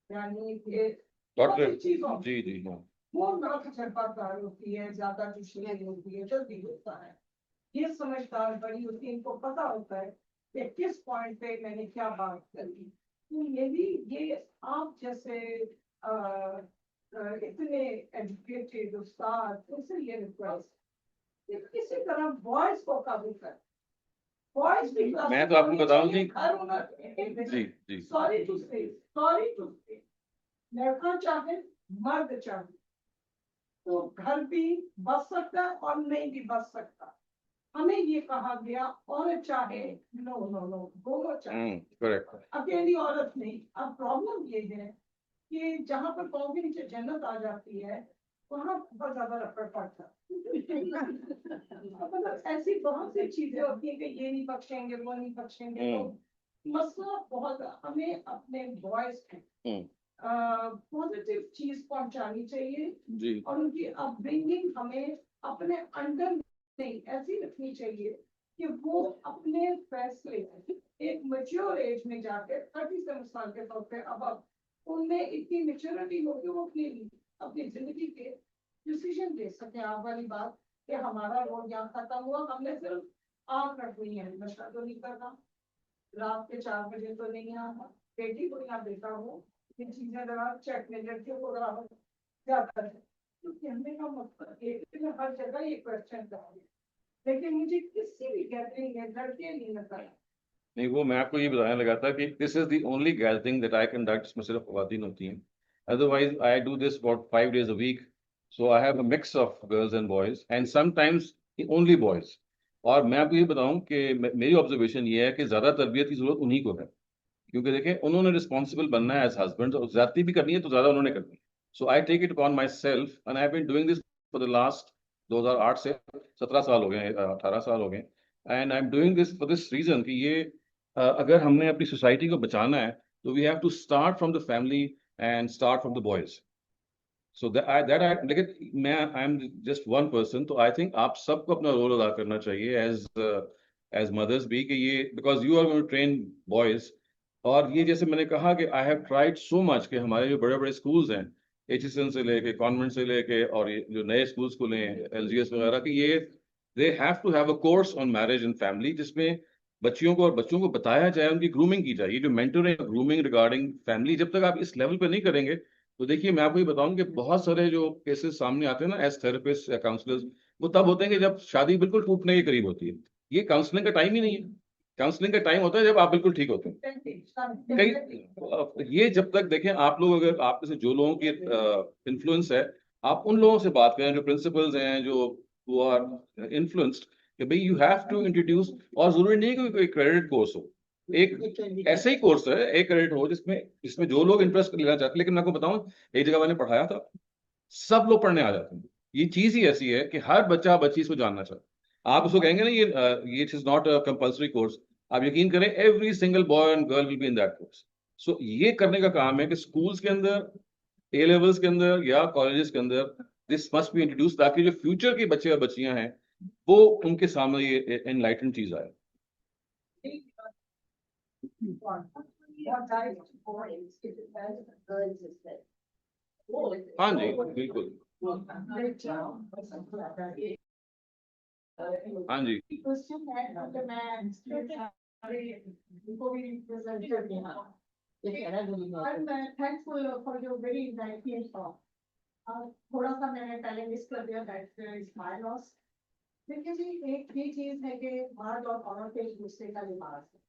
यानी कि चीजों जी वो ना तजर्बाकार होती है, ज्यादा जुशियारी होती है, जल्दी होता है. ये समझदार बड़ी होती है, इनको पता होता है कि किस पॉइंट पे मैंने क्या बात करी. तो ये आप जैसे इतने एजुकेटेड उस्ताद, उनसे ये रिक्वेस्ट किसी तरह बॉयज को काबू कर. बॉयज भी मैं तो आपको बताऊं जी, सॉरी टू से लड़का चाहे मर्द चाहे तो घर भी बच सकता है और नहीं भी बच सकता. हमें ये कहा गया औरत चाहे, नो दोनों चाहे, अकेली औरत नहीं. अब प्रॉब्लम ये है कि जहाँ पर कौम के नीचे जन्नत आ जाती है वहाँ बहुत ज्यादा रखड़ पड़ता है. मतलब ऐसी बहुत सी चीजें होती है कि ये नहीं बख्शेंगे, वो नहीं बख्शेंगे. तो मसला बहुत, हमें अपने बॉयज को पॉजिटिव चीज पहुंचानी चाहिए जी. और उनकी अपब्रिंगिंग हमें अपने अंडर नहीं ऐसी रखनी चाहिए कि वो अपने फैसले एक मैच्योर एज में जाकर 37 साल के तौर पे अब उनमें इतनी मैच्योरिटी हो कि वो अपनी जिंदगी के डिसीजन ले सके. आप वाली बात कि हमारा रोल यहाँ खत्म हुआ, हमने सिर्फ आँख रखनी है, नशा तो नहीं करना, रात के 4 बजे तो नहीं आना, बेटी को यहाँ बेटा हो, ये चीजें जरा चेक में लड़कियों को जरा ज्यादा है. तो कहने का मतलब हर जगह ये क्वेश्चन करेंगे, लेकिन मुझे किसी भी गैदरिंग में लड़के नहीं नजर आए. नहीं, वो मैं आपको ये बताने लगा था कि this is the only gathering that I conduct जिसमें सिर्फ खवातीन होती हैं. Otherwise I do this about 5 days a week. So I have a mix of girls and boys and sometimes only boys. और मैं आपको ये बताऊं कि मेरी ऑब्जर्वेशन ये है कि ज्यादा तरबियत की जरूरत उन्हीं को है, क्योंकि देखें उन्होंने रिस्पॉन्सिबल बनना है एज हस्बैंड, और ज्यादती भी करनी है तो ज्यादा उन्होंने करनी है. So I take it upon myself and I have been doing this for the last 2008 से 17 साल हो गए, 18 साल हो गए. And I am doing this for this reason कि ये अगर हमने अपनी सोसाइटी को बचाना है तो we have to start from the family and start from the boys. So लेकिन मैं I am just one person, तो आई थिंक आप सबको अपना रोल अदा करना चाहिए एज मदर्स भी, कि ये because you are going to train boys. और ये जैसे मैंने कहा कि I have tried so much कि हमारे जो बड़े बड़े स्कूल्स हैं, एचएसएन से लेके, कॉन्वेंट से लेके, और ये जो नए स्कूल्स खुले हैं एलजीएस वगैरह, कि ये they have to have a course on marriage and family, जिसमें बच्चियों को और बच्चों को बताया जाए, उनकी ग्रूमिंग की जाए। ये जो मेंटरिंग ग्रूमिंग रिगार्डिंग फैमिली, जब तक आप इस लेवल पे नहीं करेंगे, तो देखिए मैं आपको ये बताऊं कि बहुत सारे जो केसेस सामने आते हैं ना एज थेरेपिस्ट या काउंसलर्स, वो तब होते हैं कि जब शादी बिल्कुल टूटने के करीब होती है। ये काउंसलिंग का टाइम ही नहीं है। काउंसलिंग का टाइम होता है जब आप बिल्कुल ठीक होते हैं। ये जब तक देखें आप लोग, अगर आप में से जो लोगों की इन्फ्लुएंस है, आप उन लोगों से बात करें जो प्रिंसिपल्स हैं, जो वो आर इन्फ्लुएंस्ड, कि भाई यू हैव टू इंट्रोड्यूस। और जरूरी नहीं कि कोई क्रेडिट कोर्स हो, एक ऐसे ही कोर्स है, एक क्रेडिट हो, जिसमें जिसमें जो लोग इंटरेस्ट लेना चाहते हैं। लेकिन मैं आपको बताऊं, एक जगह मैंने पढ़ाया था, सब लोग पढ़ने आ जाते हैं। ये चीज ही ऐसी है कि हर बच्चा बच्ची इसको जानना चाहता है। आप उसको कहेंगे ना ये is not a compulsory course, आप यकीन करें every single boy and girl will be in that course. So ये करने का काम है कि स्कूल्स के अंदर, ए लेवल्स के अंदर या कॉलेजेस के अंदर, दिस मस्ट बी इंट्रोड्यूस, ताकि जो फ्यूचर के बच्चे और बच्चियां हैं, वो उनके सामने ये एनलाइटन चीज आए। हाँ जी, बिल्कुल। हाँ जी। Thankful for your very insightful talk. थोड़ा सा मैंने पहले मिस कर दिया, दैट्स माय लॉस। देखिए जी, एक ही चीज है कि मर्द और औरत एक दूसरे का लिबास है,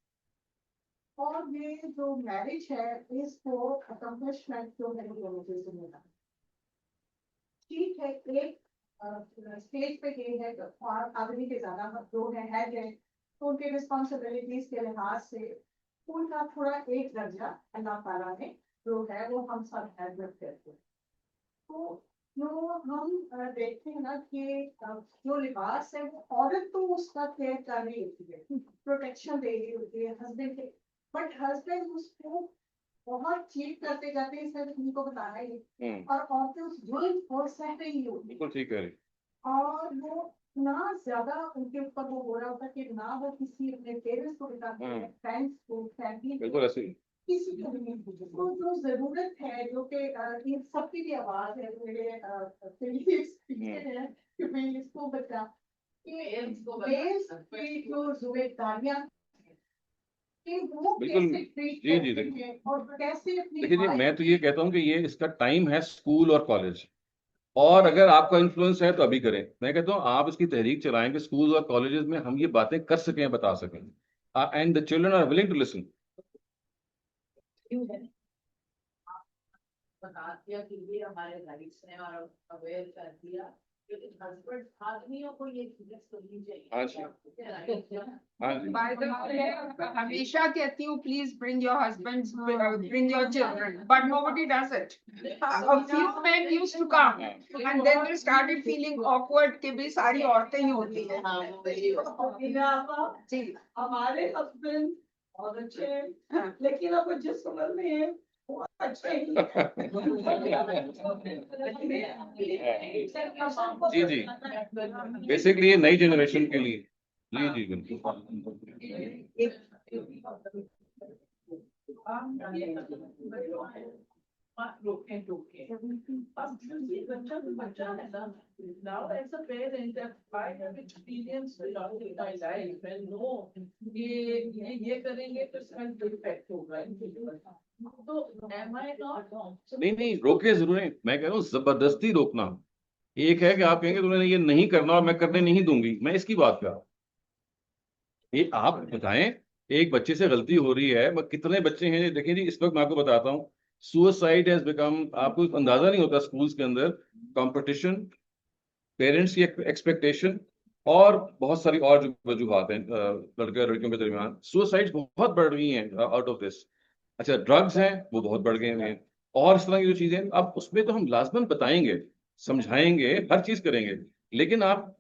और ये जो मैरिज है इसको अकम्पलिशमेंट जो है दोनों की जिम्मेदारी। ठीक है, एक स्टेज पे ये है और आदमी के ज्यादा जो है हेड है, तो उनके रिस्पॉन्सिबिलिटीज के लिहाज से उनका थोड़ा एक दर्जा अल्लाह ताला ने जो है वो हम सब हैबिट करते हैं। तो जो हम देखते हैं ना कि जो लिबास है वो औरत तो उसका केयर कर रही होती है, प्रोटेक्शन दे रही होती है हस्बैंड के, बट हस्बैंड उसको बहुत चीट करते जाते हैं, इसलिए किसी को बताना ही। और औरतें उस जुल्म को सह रही होती, बिल्कुल ठीक है। और वो ना ज्यादा उनके ऊपर वो हो रहा होता कि ना वो किसी अपने पेरेंट्स को बताते हैं, फ्रेंड्स को, फैमिली बिल्कुल ऐसे ही। किसी को भी नहीं। तो जो जरूरत है, जो कि इन सबकी भी आवाज है, मेरे है कि मैं इसको बता कि बेस की जो जिम्मेदारियां कि वो बिल्कुल। कैसे ट्रीट जी जी, करते देखिए हैं और कैसे अपनी देखिए जी, वाइफ मैं तो ये कहता हूँ कि ये इसका टाइम है स्कूल और कॉलेज। और अगर आपका इन्फ्लुएंस है तो अभी करें। मैं कहता हूँ आप इसकी तहरीक चलाएं कि स्कूल और कॉलेजेस में हम ये बातें कर सकें, बता सकें, and the children are willing to listen. बता दिया कि ये हमारे राइट्स हैं और अवेयर कर दिया, लेकिन हस्बैंड आदमियों को ये चीजें सुननी चाहिए। हाँ जी, हाँ जी। By the way, हमेशा कहती हूँ please bring your husbands, bring your children, but nobody does it. A few men used to come, and then they started feeling awkward कि भी सारी औरतें ही होती हैं। जी, हमारे हस्बैंड बहुत अच्छे हैं, लेकिन अब जिस उम्र में है वो अच्छे ही जी जी, बेसिकली ये नई जनरेशन के लिए। जी जी, बिल्कुल। रोकें टोकें। अब बच्चा है ना, now as a parent I have experienced throughout my life and know ये करेंगे तो इसका इफेक्ट होगा। तो am I not? नहीं नहीं, रोके जरूर है। मैं कह रहा हूँ जबरदस्ती रोकना एक है कि आप कहेंगे तुमने ये नहीं करना और मैं करने नहीं दूंगी, मैं इसकी बात कर रहा हूँ। ये आप बताएं, एक बच्चे से गलती हो रही है, मैं कितने बच्चे हैं देखें जी, इस वक्त मैं आपको बताता हूँ, सुसाइड हैज बिकम, आपको अंदाजा नहीं होता, स्कूल्स के अंदर कंपटीशन, पेरेंट्स की एक्सपेक्टेशन, और बहुत सारी और जो वजूहत हैं लड़के और लड़कियों के दरमियान, सुसाइड बहुत बढ़ गई हैं आउट ऑफ दिस। अच्छा, ड्रग्स हैं वो बहुत बढ़ गए हैं, और इस तरह की जो चीजें, अब उसमें तो हम लाजमन बताएंगे, समझाएंगे, हर चीज करेंगे। लेकिन आप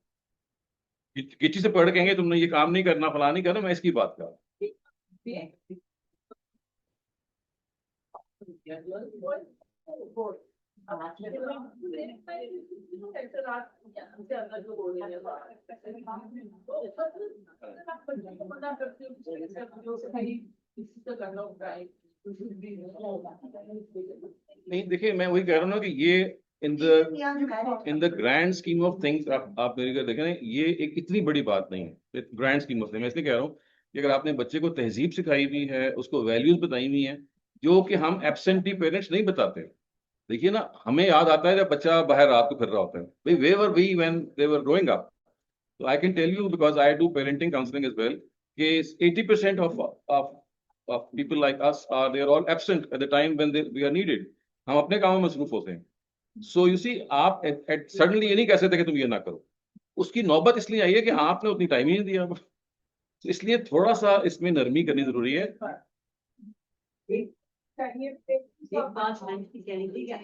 किसी से पढ़ कहेंगे तुमने ये काम नहीं करना, फला नहीं करना, मैं इसकी बात कर रहा हूँ। ऐसे रात से अंदर जो बोल रहे हैं मना करती हूँ जो सही किसी से करना होता है नहीं देखिए, मैं वही कह रहा हूँ ना कि ये in the grand scheme of things, आप मेरी अगर देखें ना, ये एक इतनी बड़ी बात नहीं है ग्रैंड स्कीम ऑफ थिंग्स। मैं इसलिए कह रहा हूँ कि अगर आपने बच्चे को तहजीब सिखाई हुई है, उसको वैल्यूज बताई हुई हैं, जो कि हम एब्सेंटी पेरेंट्स नहीं बताते। देखिए ना, हमें याद आता है जब बच्चा बाहर रात को फिर रहा होता है, भाई way were we when they were growing up. So I can tell you, because I do parenting counseling as well, is 80% of people like us are, they are all absent at the time when we are needed. हम अपने कामों में मसरूफ होते हैं। So you see, आप suddenly ये नहीं कह सकते कि तुम ये ना करो। उसकी नौबत इसलिए आई है कि आपने उतनी टाइम ही नहीं दिया। तो इसलिए थोड़ा सा इसमें नरमी करनी जरूरी है। एक बात मैं कह रही थी कि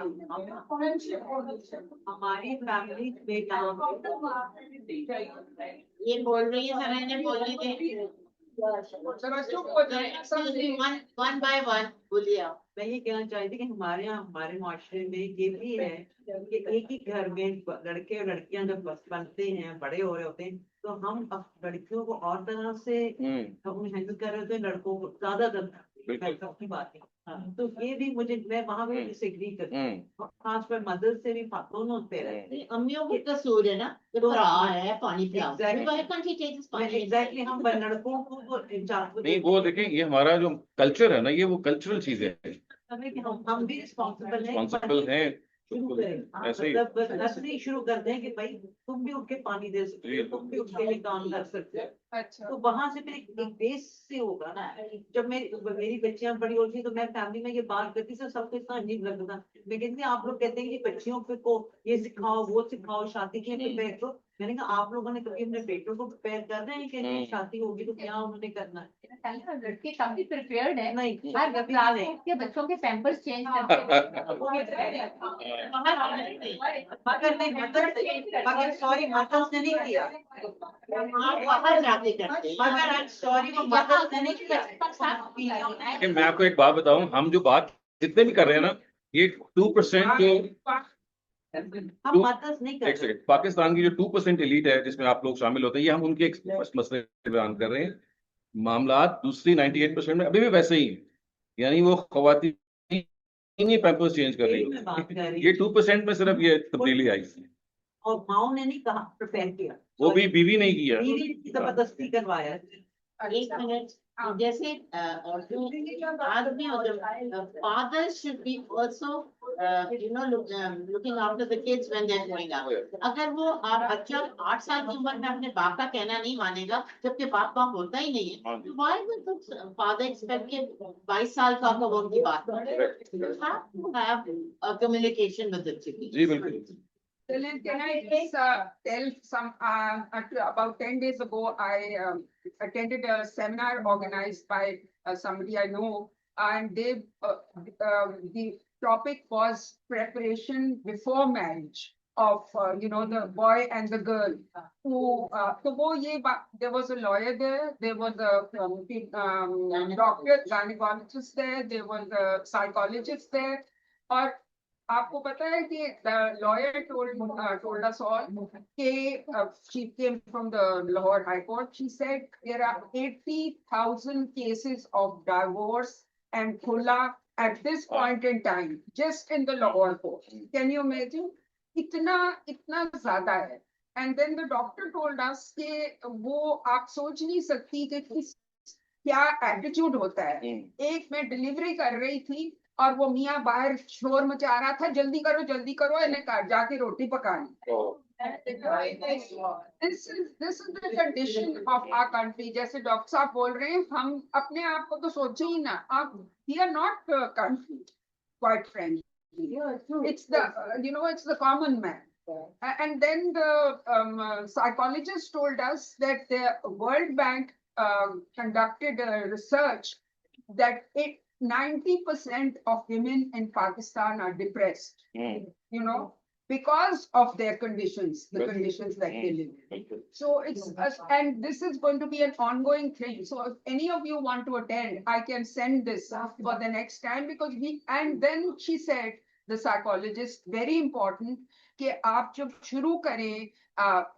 हमारी फैमिली में ये बोल रही है, सर ने बोलने दे। वन बाय वन बोलिए आप। मैं ये कहना चाहती थी कि हमारे यहाँ हमारे माशरे में ये भी है कि एक ही घर में लड़के और लड़कियां जब बनते हैं, बड़े हो रहे होते हैं, तो हम लड़कियों को और तरह से हम हैंडल कर रहे होते हैं, लड़कों को ज्यादातर की बात है। तो ये भी मैं वहां भी डिसएग्री करती हूँ, खासकर मदर से भी दोनों पेरेंट्स। अम्मियों को कसूर है ना, तो रहा है पानी पिलाओ। एग्जैक्टली हम लड़कों को नहीं, वो देखिए, ये हमारा जो कल्चर है ना, ये वो कल्चरल चीज है। हम भी रिस्पॉन्सिबल हैं। ऐसे ही शुरू करते हैं कि भाई तुम भी उठ के पानी दे सकते हो, तुम भी उठ के काम कर सकते हो। अच्छा, तो वहां से फिर एक बेस से होगा ना। जब मेरी बच्चियां बड़ी होती तो मैं फैमिली में ये बात करती थी, सबको इतना अजीब लगता। मैं कहती आप लोग कहते हैं कि बच्चियों को ये सिखाओ वो सिखाओ, शादी के प्रिपेयर करो। मैंने कहा आप लोगों ने कभी अपने बेटों को प्रिपेयर कर रहे हैं कि शादी होगी तो क्या उन्होंने करना है? लड़के काफी प्रिपेयर्ड है। नहीं, हर रात को के बच्चों के पैम्पर्स चेंज मगर सॉरी मदर्स ने नहीं किया, बाहर जाके करते हैं। मगर सॉरी वो मदर्स ने नहीं किया। कि मैं आपको एक बात बताऊं, हम जो बात जितने भी कर रहे हैं ना, ये 2% जो हम मदर्स नहीं एक करते। सेकंड, पाकिस्तान की जो 2% एलीट है जिसमें आप लोग शामिल होते हैं, ये हम उनके एक मसले बयान कर रहे हैं। मामला दूसरी 98% में अभी भी वैसे ही है। यानी वो खवातीन ही पैम्पर्स चेंज कर रही है। ये 2% में सिर्फ ये तब्दीली आई है। और माओ ने नहीं कहा प्रिपेयर किया, वो भी बीवी नहीं किया, बीवी की जबरदस्ती करवाया। एक मिनट, जैसे आदमी father should be also looking after the kids when they are growing up. अगर वो बच्चा 8 साल की उम्र में अपने बाप का कहना नहीं मानेगा, जबकि बाप होता ही नहीं है, तो why would the father expect कि 22 साल का वो उनकी बात have communication with the children. जी बिल्कुल। Can I just tell some, about 10 days ago, I attended a seminar organized by somebody I know, and the topic was preparation before marriage of, the boy and the girl. Who, there was a lawyer there was a doctor, gynecologist there was a psychologist there, or आपको पता है कि the lawyer told us all कि she came from the Lahore High Court. She said there are 80,000 cases of divorce and khula at this point in time, just in the Lahore court. Can you imagine? इतना ज़्यादा है. And then the doctor told us कि वो आप सोच नहीं सकती कि क्या attitude होता है. एक मैं डिलीवरी कर रही थी और वो मियाँ बाहर शोर मचा रहा था, जल्दी करो इन्हें जाके रोटी पकानी। This is the condition of our country. जैसे डॉक्टर साहब बोल रहे हैं, हम अपने आप को तो सोचे ही ना, we are not country, quite frankly. It's the it's the common man. And then the psychologist told us that the World Bank conducted a research that 90% of women in Pakistan are depressed, because of their conditions, the conditions that they live in. So and this is going to be an ongoing thing. So if any of you want to attend, I can send this for the next time, because and then she said the psychologist, very important कि आप जब शुरू करें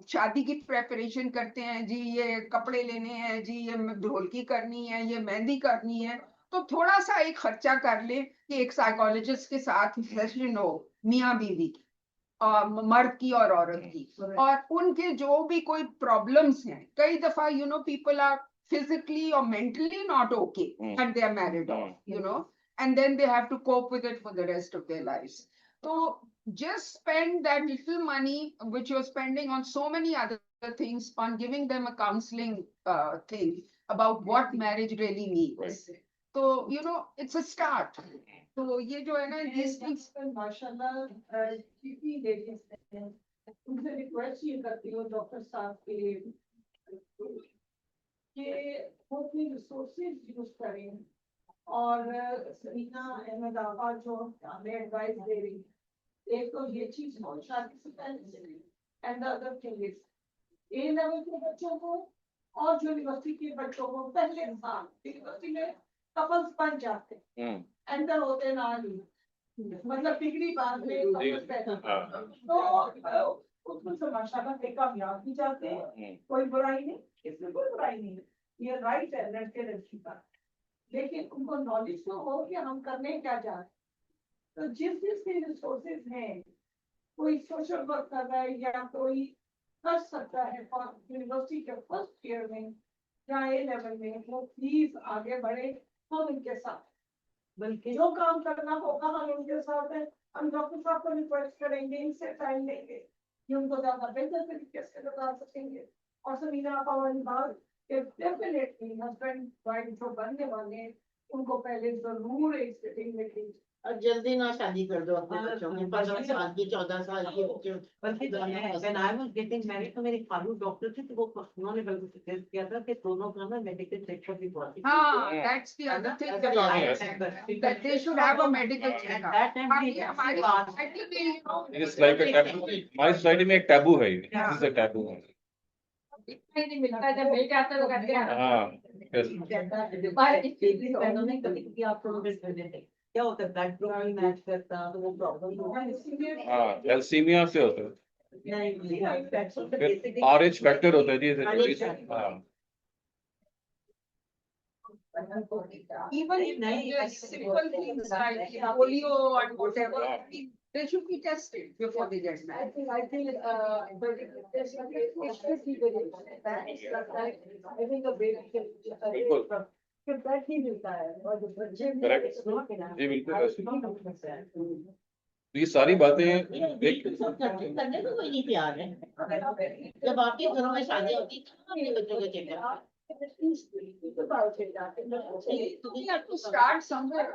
शादी की preparation करते हैं जी, ये कपड़े लेने हैं जी, ये ढोलकी करनी है, ये मेहंदी करनी है, तो थोड़ा सा एक खर्चा कर ले कि एक साइकोलॉजिस्ट के साथ सेशन हो, मियाँ बीवी की, मर्द की और औरत की, और उनके जो भी कोई प्रॉब्लम्स हैं, कई दफा people are physically or mentally not okay and they are married off, and then they have to cope with it for the rest of their lives. So just spend that little money which you're spending on so many other things on giving them a counseling thing about what marriage really means. So it's a start. तो ये जो है ना, these things माशाल्लाह कितनी ladies हैं, उनसे request ये करती हूँ डॉक्टर साहब के कि वो अपनी रिसोर्सेज यूज करें, और सरीना अहमद आफा जो हमें एडवाइस दे रही, एक तो ये चीज हो शादी से पहले, and the other thing is a level के बच्चों को और यूनिवर्सिटी के बच्चों को पहले साल यूनिवर्सिटी में कपल्स बन जाते हैं, एंटर होते ना ही, मतलब डिग्री बाद में तो उसमें से माशाल्लाह से कामयाब भी जाते हैं, कोई बुराई नहीं, इसमें कोई बुराई नहीं, ये राइट है लड़के लड़की का, लेकिन उनको नॉलेज तो हो कि हम करने क्या जा रहे हैं। तो जिस जिसके रिसोर्सेज हैं, कोई सोशल वर्क कर रहा है या कोई कर सकता है यूनिवर्सिटी के फर्स्ट ईयर में या ए लेवल में, वो प्लीज आगे बढ़े, हम उनके साथ बल्कि जो काम करना होगा हम उनके साथ हैं। हम डॉक्टर साहब को रिक्वेस्ट करेंगे, इनसे टाइम लेंगे, ये उनको ज्यादा बेहतर तरीके से बता सकेंगे। और समीना आपा वाली बात कि डेफिनेटली हस्बैंड वाइफ जो बनने वाले हैं, उनको पहले जरूर एक सिटिंग में और जल्दी ना शादी कर दो अपने बच्चों की, 15 साल की 14 साल की बच्चे। बल्कि when I was getting married तो मेरे खालू डॉक्टर थे, तो वो उन्होंने बल्कि सजेस्ट किया था कि दोनों का ना मेडिकल चेकअप भी बहुत that's the other thing that they should have a medical checkup. That time we हमारी society में, It's like a taboo. हमारी सोसाइटी में एक टैबू है, this is a taboo. नहीं मिलता है, जब मिल जाता है तो करते हैं। हाँ, yes. कभी आप प्रोग्रेस कर देते, क्या होता है ब्लड ग्रुप नहीं मैच करता तो वो प्रॉब्लम होता है। हाँ, थैलेसीमिया से होता है, नहीं RH फैक्टर होता है जी, हाँ, even simple things like polio and whatever, they should be tested before they get married. I think especially I think a baby that ही मिलता है, और जो बच्चे जी बिल्कुल ऐसे। तो ये सारी बातें करने को कोई नहीं तैयार है। जब आपके घरों में शादी होती है तो अपने बच्चों का checkup You have to start somewhere.